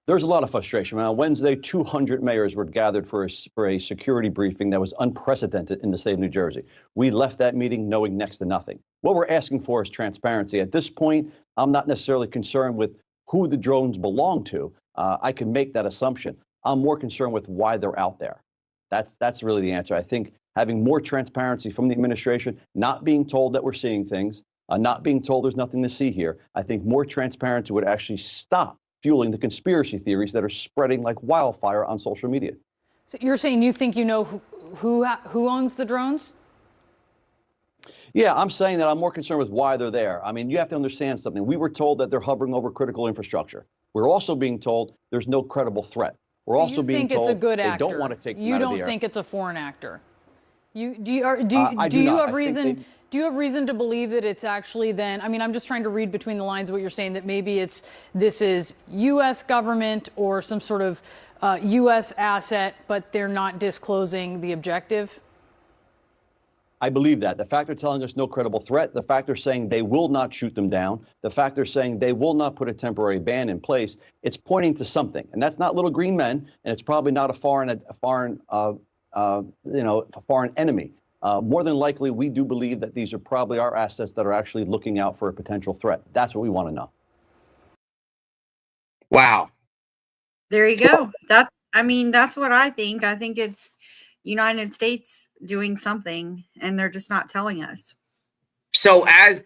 There's a lot of frustration. On Wednesday, 200 mayors were gathered for a security briefing that was unprecedented in the state of New Jersey. We left that meeting knowing next to nothing. What we're asking for is transparency. At this point, I'm not necessarily concerned with who the drones belong to. I can make that assumption. I'm more concerned with why they're out there. That's really the answer. I think having more transparency from the administration, not being told that we're seeing things, not being told there's nothing to see here. I think more transparency would actually stop fueling the conspiracy theories that are spreading like wildfire on social media. So you're saying you think you know who owns the drones? Yeah, I'm saying that I'm more concerned with why they're there. I mean, you have to understand something. We were told that they're hovering over critical infrastructure. We're also being told there's no credible threat. We're also being told it's a good actor. they don't want to take them You out of the don't air. think it's a foreign actor. Do I you do not. have reason? Do you have reason to believe that it's actually then? I mean, I'm just trying to read between the lines what you're saying, that maybe this is U.S. government or some sort of U.S. asset, but they're not disclosing the objective. I believe that. The fact they're telling us no credible threat, the fact they're saying they will not shoot them down, the fact they're saying they will not put a temporary ban in place, it's pointing to something. And that's not little green men, and it's probably not a foreign enemy. More than likely, we do believe that these are probably our assets that are actually looking out for a potential threat. That's what we want to know. Wow. There you go. That's what I think. I think it's United States doing something, and they're just not telling us. So as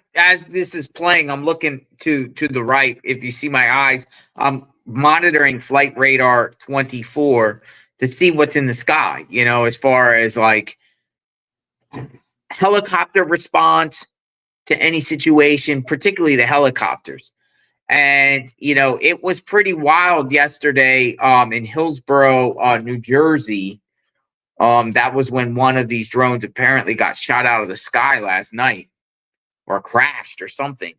this is playing, I'm looking to the right. If you see my eyes, I'm monitoring Flight Radar 24 to see what's in the sky, as far as like helicopter response to any situation, particularly the helicopters. And, it was pretty wild yesterday in Hillsborough, New Jersey. That was when one of these drones apparently got shot out of the sky last night or crashed or something.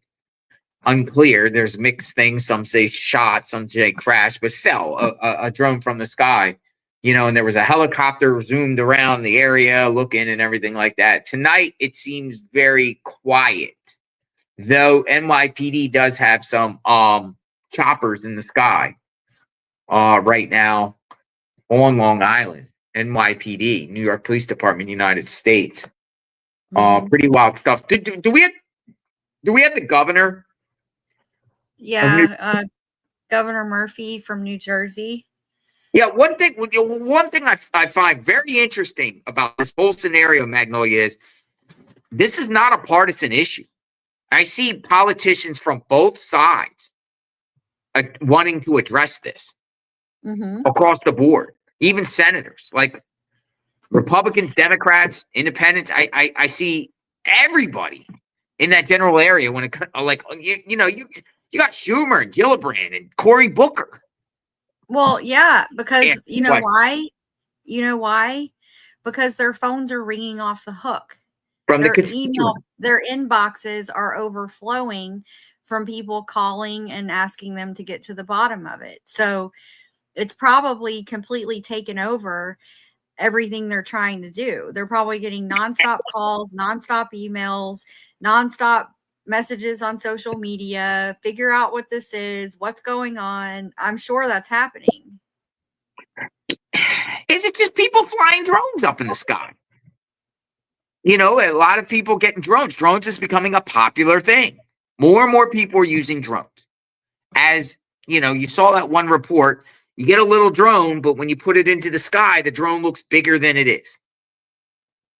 Unclear. There's mixed things. Some say shot, some say crashed, but fell a drone from the sky. And there was a helicopter zoomed around the area looking and everything like that. Tonight, it seems very quiet, though NYPD does have some choppers in the sky right now on Long Island. NYPD, New York Police Department, United States. Pretty wild stuff. Do we have the governor? Yeah, Governor Murphy from New Jersey. Yeah, one thing I find very interesting about this whole scenario, Magnolia, is this is not a partisan issue. I see politicians from both sides wanting to address this across the board, even senators, like Republicans, Democrats, Independents. I see everybody in that general area when it like you got Schumer and Gillibrand and Cory Booker. Well, yeah, because you know why? You know why? Because their phones are ringing off the hook. From their the email, their inboxes are overflowing from people calling and asking them to get to the bottom of it. So it's probably completely taken over everything they're trying to do. They're probably getting nonstop calls, nonstop emails, nonstop messages on social media, figure out what this is, what's going on. I'm sure that's happening. Is it just people flying drones up in the sky? A lot of people getting drones. Drones is becoming a popular thing. More and more people are using drones. As you saw that one report, you get a little drone, but when you put it into the sky, the drone looks bigger than it is.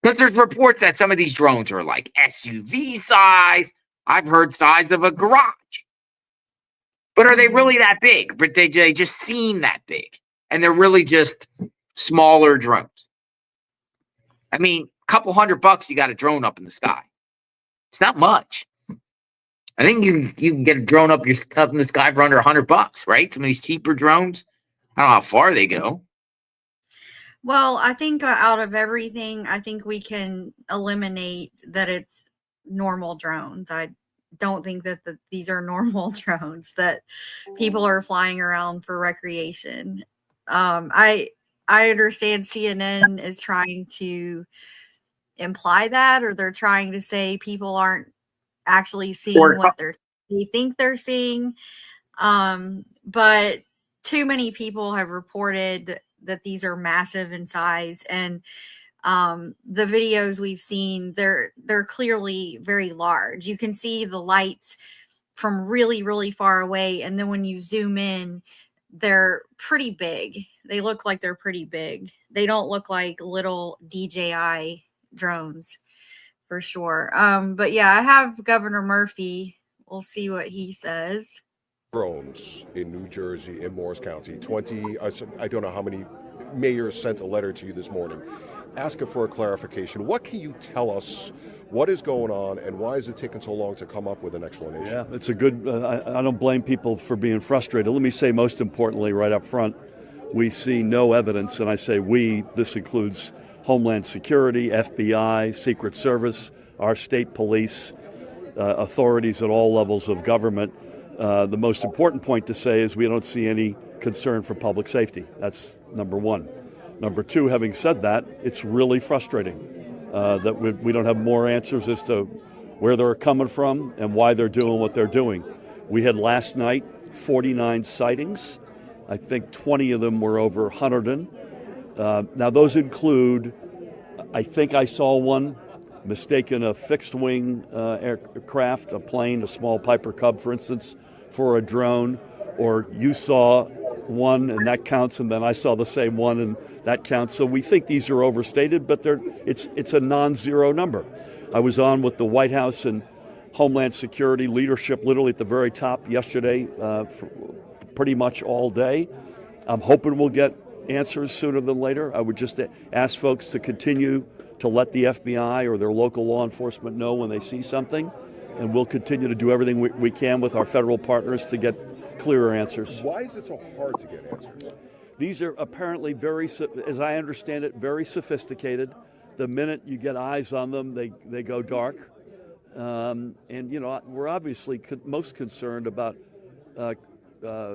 Because there's reports that some of these drones are like SUV size. I've heard size of a garage. But are they really that big? But they just seem that big. And they're really just smaller drones. I mean, a couple $100, you got a drone up in the sky. It's not much. I think you can get a drone up in the sky for under $100, right? Some of these cheaper drones. I don't know how far they go. Well, I think out of everything, I think we can eliminate that it's normal drones. I don't think that these are normal drones that people are flying around for recreation. I understand CNN is trying to imply that, or they're trying to say people aren't actually seeing what they think they're seeing. But too many people have reported that these are massive in size, and the videos we've seen, they're clearly very large. You can see the lights from really, really far away, and then when you zoom in, they're pretty big. They look like they're pretty big. They don't look like little DJI drones for sure. But yeah, I have Governor Murphy. We'll see what he says. Drones in New Jersey, in Morris County. 20, I don't know how many mayors sent a letter to you this morning asking for a clarification. What can you tell us? What is going on, and why is it taking so long to come up with an explanation? Yeah, it's a good, I don't blame people for being frustrated. Let me say, most importantly, right up front, we see no evidence, and I say we, this includes Homeland Security, FBI, Secret Service, our state police, authorities at all levels of government. The most important point to say is we don't see any concern for public safety. That's number one. Number two, having said that, it's really frustrating that we don't have more answers as to where they're coming from and why they're doing what they're doing. We had last night 49 sightings. I think 20 of them were over Hunterdon. Now those include, I think I saw one mistaken a fixed wing aircraft, a plane, a small Piper Cub, for instance, for a drone, or you saw one and that counts, and then I saw the same one and that counts. So we think these are overstated, but it's a non-zero number. I was on with the White House and Homeland Security leadership literally at the very top yesterday for pretty much all day. I'm hoping we'll get answers sooner than later. I would just ask folks to continue to let the FBI or their local law enforcement know when they see something, and we'll continue to do everything we can with our federal partners to get clearer answers. Why is it so hard to get answers? These are apparently very, as I understand it, very sophisticated. The minute you get eyes on them, they go dark. And, you know, we're obviously most concerned about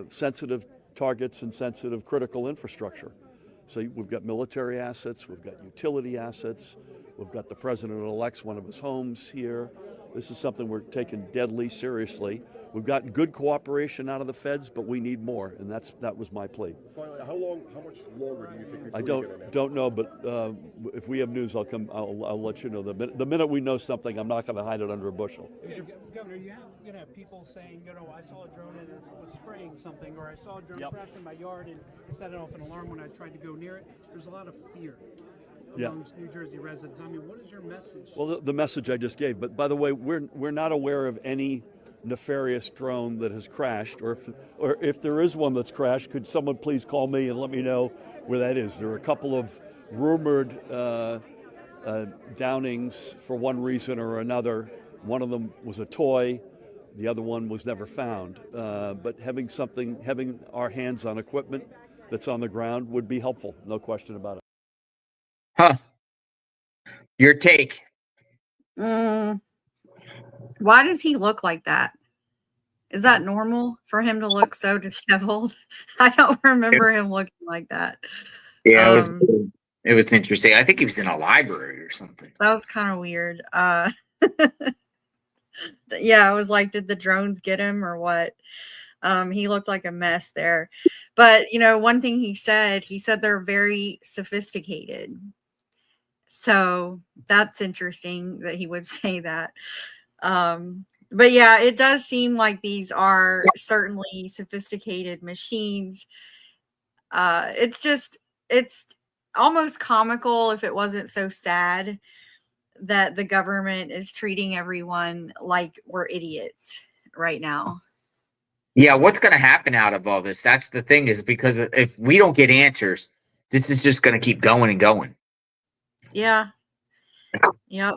sensitive targets and sensitive critical infrastructure. So we've got military assets, we've got utility assets, we've got the president-elect's one of his homes here. This is something we're taking deadly seriously. We've gotten good cooperation out of the feds, but we need more, and that was my plea. Finally, how much longer do you think? I don't know, but if we have news, I'll let you know. The minute we know something, I'm not going to hide it under a bushel. Governor, you have people saying, you know, I saw a drone and it was spraying something, or I saw a drone crash in my yard and it set off an alarm when I tried to go near it. There's a lot of fear amongst New Jersey residents. I mean, what is your message? Well, the message I just gave. But by the way, we're not aware of any nefarious drone that has crashed, or if there is one that's crashed, could someone please call me and let me know where that is? There are a couple of rumored downings for one reason or another. One of them was a toy, the other one was never found. But having our hands on equipment that's on the ground would be helpful, no question about it. Huh. Your take? Why does he look like that? Is that normal for him to look so disheveled? I don't remember him looking like that. Yeah, it was interesting. I think he was in a library or something. That was kind of weird. Yeah, I was like, did the drones get him or what? He looked like a mess there. But, you know, one thing he said they're very sophisticated. So that's interesting that he would say that. But yeah, it does seem like these are certainly sophisticated machines. It's almost comical if it wasn't so sad that the government is treating everyone like we're idiots right now. Yeah, what's going to happen out of all this? That's the thing, is because if we don't get answers, this is just going to keep going and going. Yeah. Yep.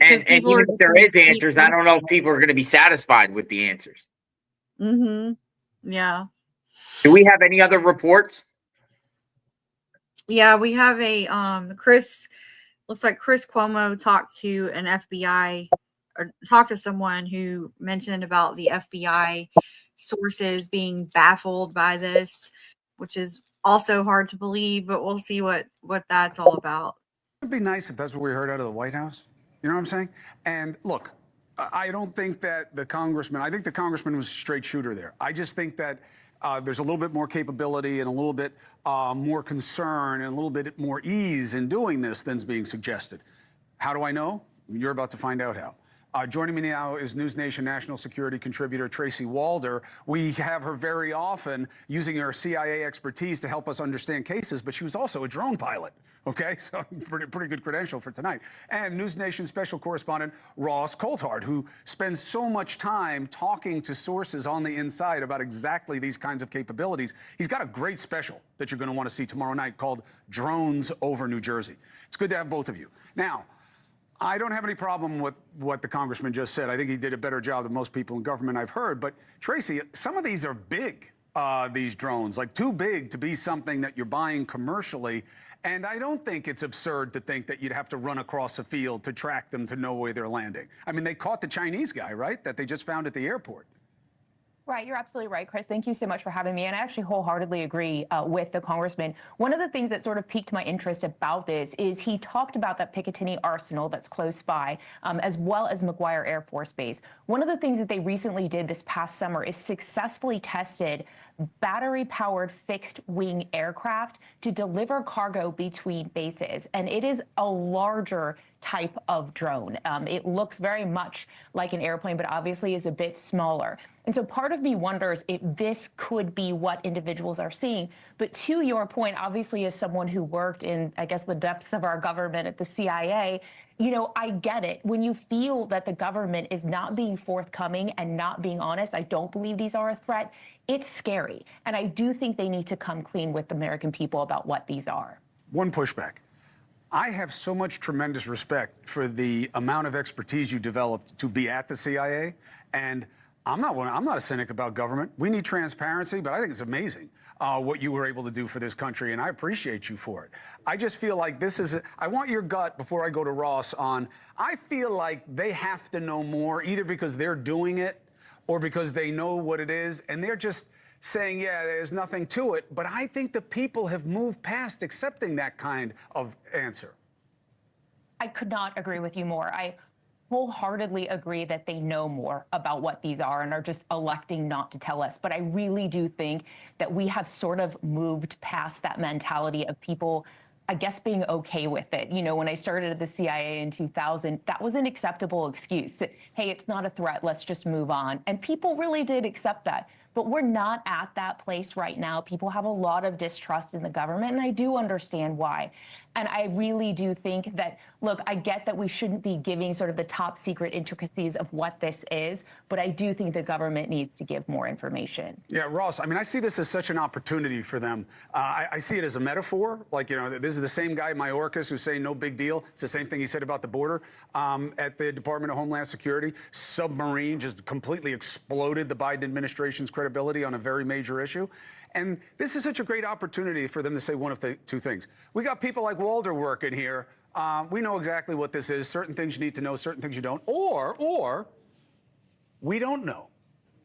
And even if there is answers, I don't know if people are going to be satisfied with the answers. Mm-hmm. Yeah. Do we have any other reports? Yeah, we have a looks like Chris Cuomo talked to an FBI, or talked to someone who mentioned about the FBI sources being baffled by this, which is also hard to believe, but we'll see what that's all about. It'd be nice if that's what we heard out of the White House. You know what I'm saying? And look, I don't think that I think the congressman was a straight shooter there. I just think that there's a little bit more capability and a little bit more concern and a little bit more ease in doing this than's being suggested. How do I know? You're about to find out how. Joining me now is News Nation national security contributor Tracy Walder. We have her very often using her CIA expertise to help us understand cases, but she was also a drone pilot. Okay, so pretty good credential for tonight. And News Nation special correspondent Ross Coulthard, who spends so much time talking to sources on the inside about exactly these kinds of capabilities. He's got a great special that you're going to want to see tomorrow night called Drones Over New Jersey. It's good to have both of you. Now, I don't have any problem with what the congressman just said. I think he did a better job than most people in government I've heard. But Tracy, some of these are big, these drones, like too big to be something that you're buying commercially. And I don't think it's absurd to think that you'd have to run across a field to track them to know where they're landing. I mean, they caught the Chinese guy, right, that they just found at the airport. Right, you're absolutely right, Chris. Thank you so much for having me. And I actually wholeheartedly agree with the congressman. One of the things that sort of piqued my interest about this is he talked about that Picatinny arsenal that's close by, as well as McGuire Air Force Base. One of the things that they recently did this past summer is successfully tested battery-powered fixed-wing aircraft to deliver cargo between bases. And it is a larger type of drone. It looks very much like an airplane, but obviously is a bit smaller. And so part of me wonders if this could be what individuals are seeing. But to your point, obviously, as someone who worked in, I guess, the depths of our government at the CIA, you know, I get it. When you feel that the government is not being forthcoming and not being honest, I don't believe these are a threat. It's scary. And I do think they need to come clean with the American people about what these are. One pushback. I have so much tremendous respect for the amount of expertise you developed to be at the CIA. And I'm not a cynic about government. We need transparency, but I think it's amazing what you were able to do for this country, and I appreciate you for it. I just feel like this is, I want your gut before I go to Ross on, I feel like they have to know more, either because they're doing it or because they know what it is, and they're just saying, yeah, there's nothing to it. But I think the people have moved past accepting that kind of answer. I could not agree with you more. I wholeheartedly agree that they know more about what these are and are just electing not to tell us. But I really do think that we have sort of moved past that mentality of people, I guess, being okay with it. You know, when I started at the CIA in 2000, that was an acceptable excuse. Hey, it's not a threat. Let's just move on. And people really did accept that. But we're not at that place right now. People have a lot of distrust in the government, and I do understand why. And I really do think that, look, I get that we shouldn't be giving sort of the top secret intricacies of what this is, but I do think the government needs to give more information. Yeah, Ross, I mean, I see this as such an opportunity for them. I see it as a metaphor. Like, you know, this is the same guy, Mayorkas, who's saying no big deal. It's the same thing he said about the border at the Department of Homeland Security. Submarine just completely exploded the Biden administration's credibility on a very major issue. And this is such a great opportunity for them to say one of two things. We got people like Walder working here. We know exactly what this is. Certain things you need to know, certain things you don't. Or we don't know.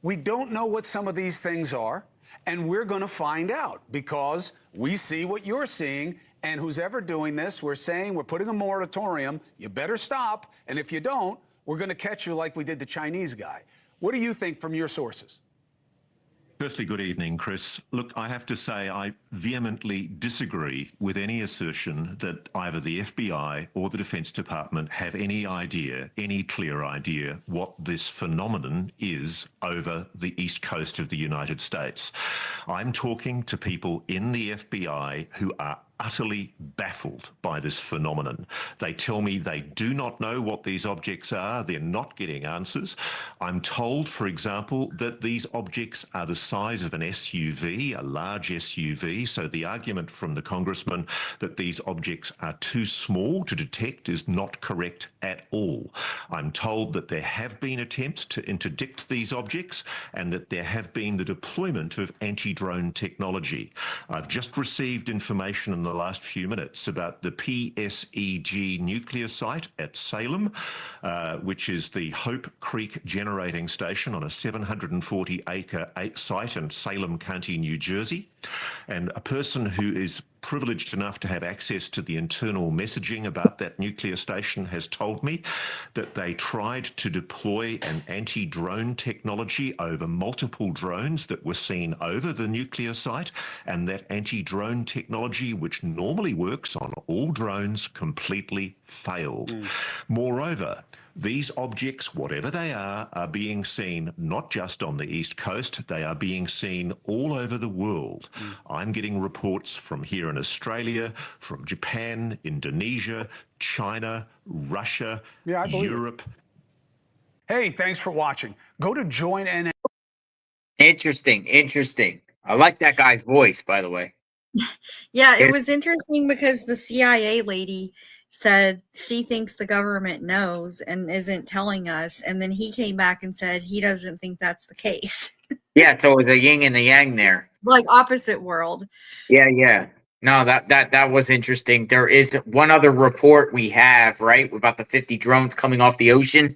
We don't know what some of these things are, and we're going to find out because we see what you're seeing. And who's ever doing this, we're saying we're putting a moratorium. You better stop. And if you don't, we're going to catch you like we did the Chinese guy. What do you think from your sources? Firstly, good evening, Chris. Look, I have to say I vehemently disagree with any assertion that either the FBI or the Defense Department have any idea, any clear idea, what this phenomenon is over the east coast of the United States. I'm talking to people in the FBI who are utterly baffled by this phenomenon. They tell me they do not know what these objects are. They're not getting answers. I'm told, for example, that these objects are the size of an SUV, a large SUV. So the argument from the congressman that these objects are too small to detect is not correct at all. I'm told that there have been attempts to interdict these objects and that there have been the deployment of anti-drone technology. I've just received information in the last few minutes about the PSEG nuclear site at Salem, which is the Hope Creek generating station on a 740-acre site in Salem County, New Jersey. And a person who is privileged enough to have access to the internal messaging about that nuclear station has told me that they tried to deploy an anti-drone technology over multiple drones that were seen over the nuclear site, and that anti-drone technology, which normally works on all drones, completely failed. Moreover, These objects, whatever they are being seen not just on the East Coast, they are being seen all over the world. I'm getting reports from here in Australia, from Japan, Indonesia, China, Russia, Yeah, I believe Europe. Hey, thanks for watching. Go to join. Interesting. I like that guy's voice, by the way. Yeah, it was interesting because the CIA lady said she thinks the government knows and isn't telling us, and then he came back and said he doesn't think that's the case. Yeah, so it was a yin and a yang there. Like opposite world. Yeah. No, that was interesting. There is one other report we have, right, about the 50 drones coming off the ocean.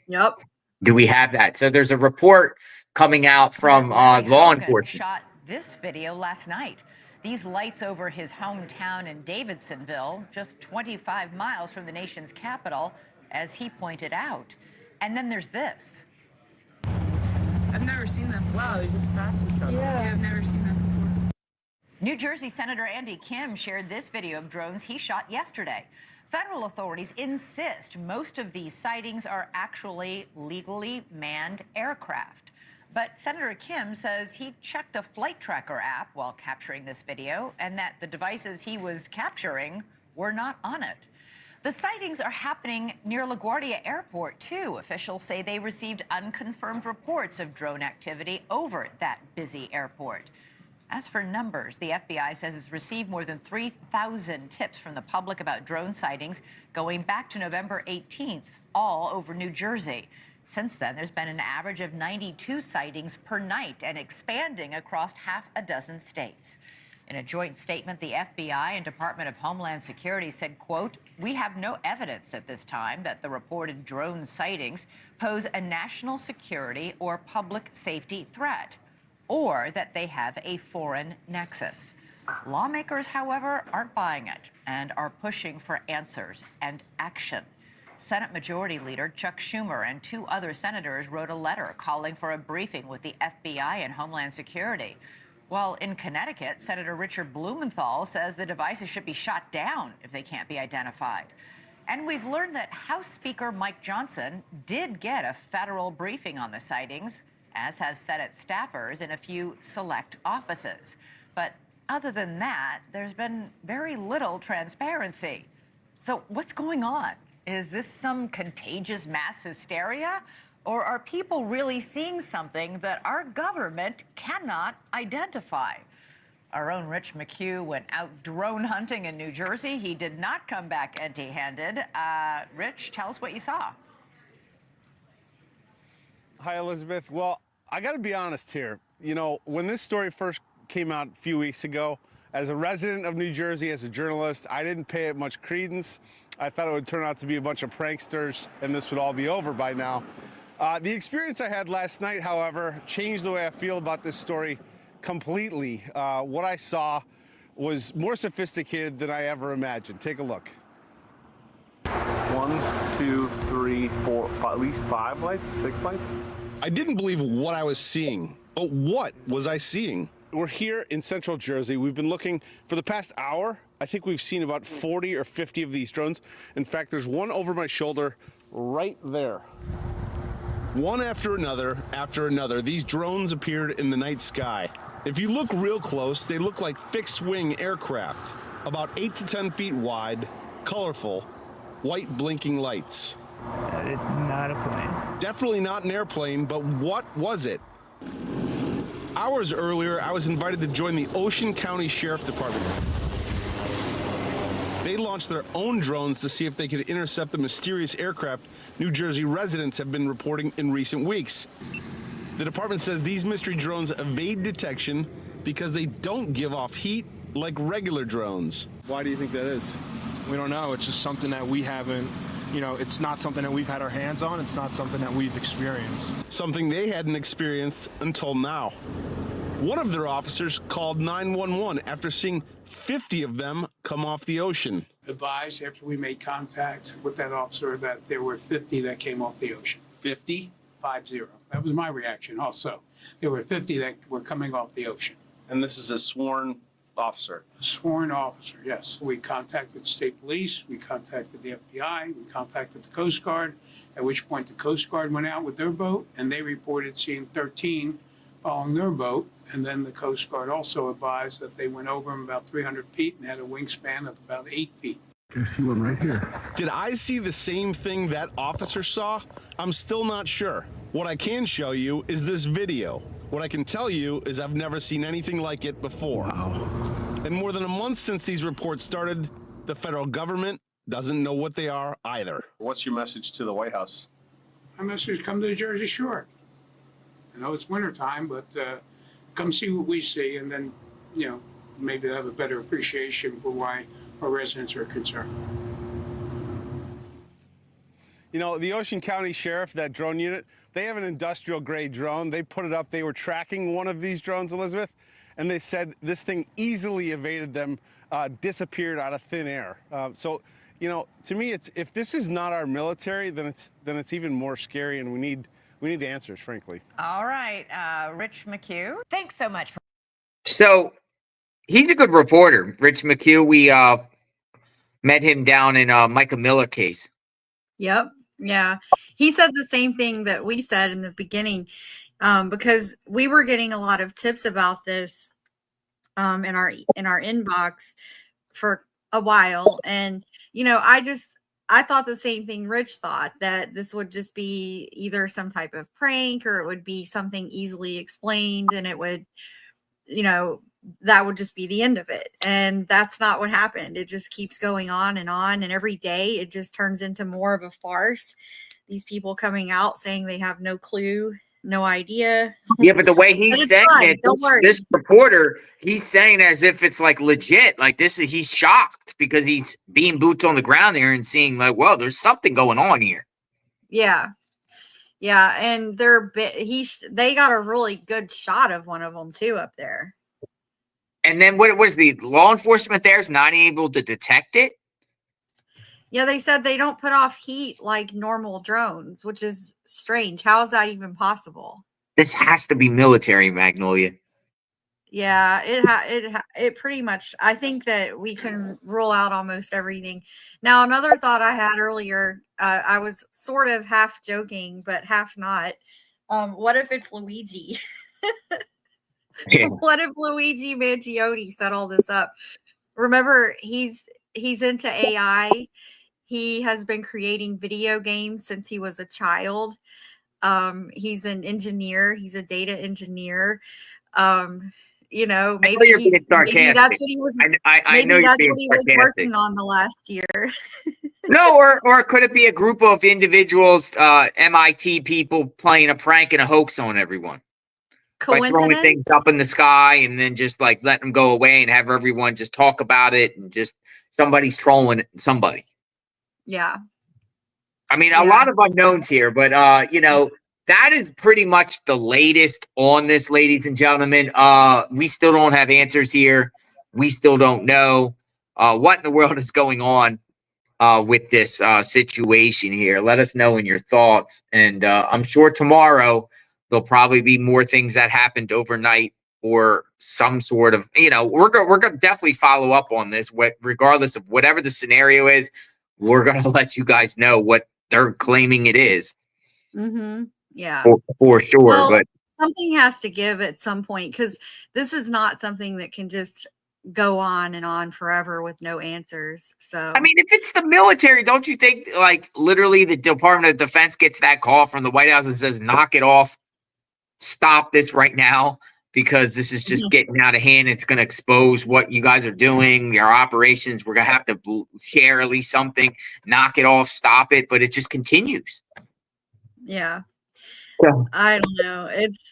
Yep. Do we have that? So there's a report coming out from law enforcement. Shot this video last night. These lights over his hometown in Davidsonville, just 25 miles from the nation's capital, as he pointed out. And then there's this. I've never seen them. Wow, they just passed each other. Yeah, I've never seen them before. New Jersey Senator Andy Kim shared this video of drones he shot yesterday. Federal authorities insist most of these sightings are actually legally manned aircraft. But Senator Kim says he checked a flight tracker app while capturing this video and that the devices he was capturing were not on it. The sightings are happening near LaGuardia Airport, too. Officials say they received unconfirmed reports of drone activity over that busy airport. As for numbers, the FBI says it's received more than 3,000 tips from the public about drone sightings going back to November 18th, all over New Jersey. Since then, there's been an average of 92 sightings per night and expanding across half a dozen states. In a joint statement, the FBI and Department of Homeland Security said, quote, "We have no evidence at this time that the reported drone sightings pose a national security or public safety threat, or that they have a foreign nexus." Lawmakers, however, aren't buying it and are pushing for answers and action. Senate Majority Leader Chuck Schumer and 2 other senators wrote a letter calling for a briefing with the FBI and Homeland Security. While in Connecticut, Senator Richard Blumenthal says the devices should be shot down if they can't be identified. And we've learned that House Speaker Mike Johnson did get a federal briefing on the sightings, as have Senate staffers in a few select offices. But other than that, there's been very little transparency. So what's going on? Is this some contagious mass hysteria? Or are people really seeing something that our government cannot identify? Our own Rich McHugh went out drone hunting in New Jersey. He did not come back empty-handed. Rich, tell us what you saw. Hi, Elizabeth. Well, I got to be honest here. You know, when this story first came out a few weeks ago, as a resident of New Jersey, as a journalist, I didn't pay it much credence. I thought it would turn out to be a bunch of pranksters and this would all be over by now. The experience I had last night, however, changed the way I feel about this story completely. What I saw was more sophisticated than I ever imagined. Take a look. 1, 2, 3, 4, 5, at least 5 lights, 6 lights. I didn't believe what I was seeing, but what was I seeing? We're here in central Jersey. We've been looking for the past hour. I think we've seen about 40 or 50 of these drones. In fact, there's one over my shoulder right there. One after another, these drones appeared in the night sky. If you look real close, they look like fixed-wing aircraft, about 8 to 10 feet wide, colorful, white blinking lights. That is not a plane. Definitely not an airplane, but what was it? Hours earlier, I was invited to join the Ocean County Sheriff Department. They launched their own drones to see if they could intercept the mysterious aircraft New Jersey residents have been reporting in recent weeks. The department says these mystery drones evade detection because they don't give off heat like regular drones. Why do you think that is? We don't know. It's just something that we haven't, it's not something that we've had our hands on. It's not something that we've experienced. Something they hadn't experienced until now. One of their officers called 911 after seeing 50 of them come off the ocean. Advised after we made contact with that officer that there were 50 that came off the ocean. 50? 50. That was my reaction also. There were 50 that were coming off the ocean. And this is a sworn officer? A sworn officer, yes. We contacted state police, we contacted the FBI, we contacted the Coast Guard, at which point the Coast Guard went out with their boat, and they reported seeing 13 following their boat. And then the Coast Guard also advised that they went over them about 300 feet and had a wingspan of about 8 feet. I see one right here. Did I see the same thing that officer saw? I'm still not sure. What I can show you is this video. What I can tell you is I've never seen anything like it before. Wow. And more than a month since these reports started, the federal government doesn't know what they are either. What's your message to the White House? My message: come to the Jersey Shore. I know it's wintertime, but come see what we see, and then, maybe have a better appreciation for why our residents are concerned. The Ocean County Sheriff, that drone unit, they have an industrial grade drone. They put it up. They were tracking one of these drones, Elizabeth, and they said this thing easily evaded them, disappeared out of thin air. So, to me, if this is not our military, then it's even more scary, and we need answers, frankly. All right, Rich McHugh, thanks so much for. So he's a good reporter, Rich McHugh. We met him down in Micah Miller case. Yep. Yeah. He said the same thing that we said in the beginning, because we were getting a lot of tips about this in our inbox for a while. And, I thought the same thing Rich thought, that this would just be either some type of prank or it would be something easily explained, and it would, that would just be the end of it. And that's not what happened. It just keeps going on, and every day it just turns into more of a farce. These people coming out saying they have no clue, no idea. Yeah, but the way he's saying it, this reporter, he's saying as if it's like legit, like he's shocked because he's being boots on the ground there and seeing like, well, there's something going on here. Yeah. Yeah. And they got a really good shot of one of them too up there. And then what was the law enforcement there is not able to detect it? Yeah, they said they don't put off heat like normal drones, which is strange. How is that even possible? This has to be military, Magnolia. Yeah, it pretty much. I think that we can rule out almost everything. Now, another thought I had earlier, I was sort of half joking, but half not. What if it's Luigi? Yeah. What if Luigi Mangione set all this up? Remember, he's into AI. He has been creating video games since he was a child. He's an engineer. He's a data engineer. Maybe that's what he was. I know that's you're what he was working on the last year. No, or could it be a group of individuals, MIT people playing a prank and a hoax on everyone? By throwing things up in the sky and then just like letting them go away and have everyone just talk about it and just somebody's trolling somebody. Yeah. I mean, a lot of unknowns here, but that is pretty much the latest on this, ladies and gentlemen. We still don't have answers here. We still don't know what in the world is going on with this situation here. Let us know in your thoughts. And I'm sure tomorrow there'll probably be more things that happened overnight or some sort of, we're going to definitely follow up on this, regardless of whatever the scenario is. We're going to let you guys know what they're claiming it is. Mm-hmm. Yeah. For sure. Well, but something has to give at some point, because this is not something that can just go on and on forever with no answers. So, I mean, if it's the military, don't you think like literally the Department of Defense gets that call from the White House and says, knock it off, stop this right now, because this is just getting out of hand. It's going to expose what you guys are doing, your operations. We're going to have to share at least something, knock it off, stop it. But it just continues. Yeah. Yeah. I don't know.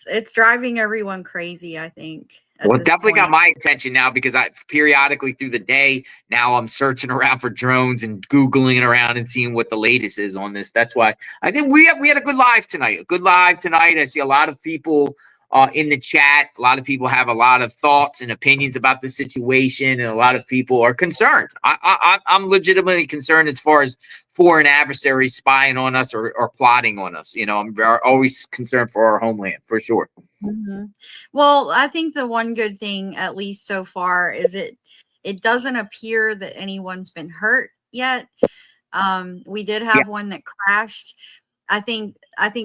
It's driving everyone crazy, I think. Well, it definitely got my attention now because I periodically through the day now I'm searching around for drones and Googling around and seeing what the latest is on this. That's why I think we had a good live tonight. I see a lot of people in the chat. A lot of people have a lot of thoughts and opinions about the situation, and a lot of people are concerned. I'm legitimately concerned as far as foreign adversaries spying on us or plotting on us. I'm always concerned for our homeland, for sure. Mm-hmm. Well, I think the one good thing, at least so far, is it doesn't appear that anyone's been hurt yet. We did have one that crashed. I think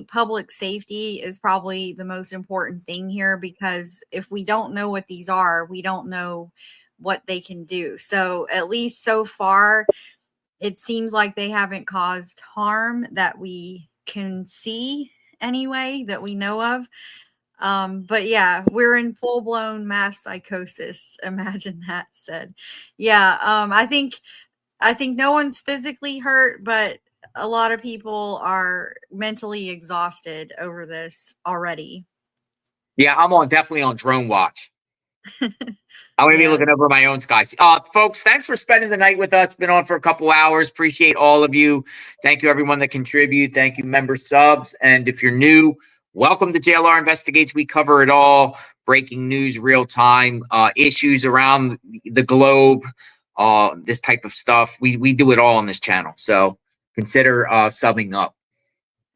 public safety is probably the most important thing here, because if we don't know what these are, we don't know what they can do. So at least so far, it seems like they haven't caused harm that we can see anyway, that we know of. But yeah, we're in full-blown mass psychosis. Imagine that said. Yeah, I think no one's physically hurt, but a lot of people are mentally exhausted over this already. Yeah, I'm definitely on drone watch. I'm going to be looking over my own skies. Folks, thanks for spending the night with us. Been on for a couple hours. Appreciate all of you. Thank you, everyone that contribute. Thank you, member subs. And if you're new, welcome to JLR Investigates. We cover it all. Breaking news, real time, issues around the globe, this type of stuff. We do it all on this channel. So consider subbing up.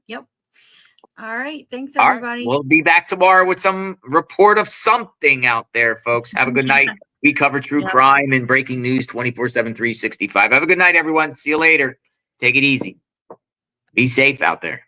Yep. All right. Thanks, All right. everybody. We'll be back tomorrow with some report of something out there, folks. Have a good night. We cover true crime and breaking news 24/7, 365. Have a good night, everyone. See you later. Take it easy. Be safe out there.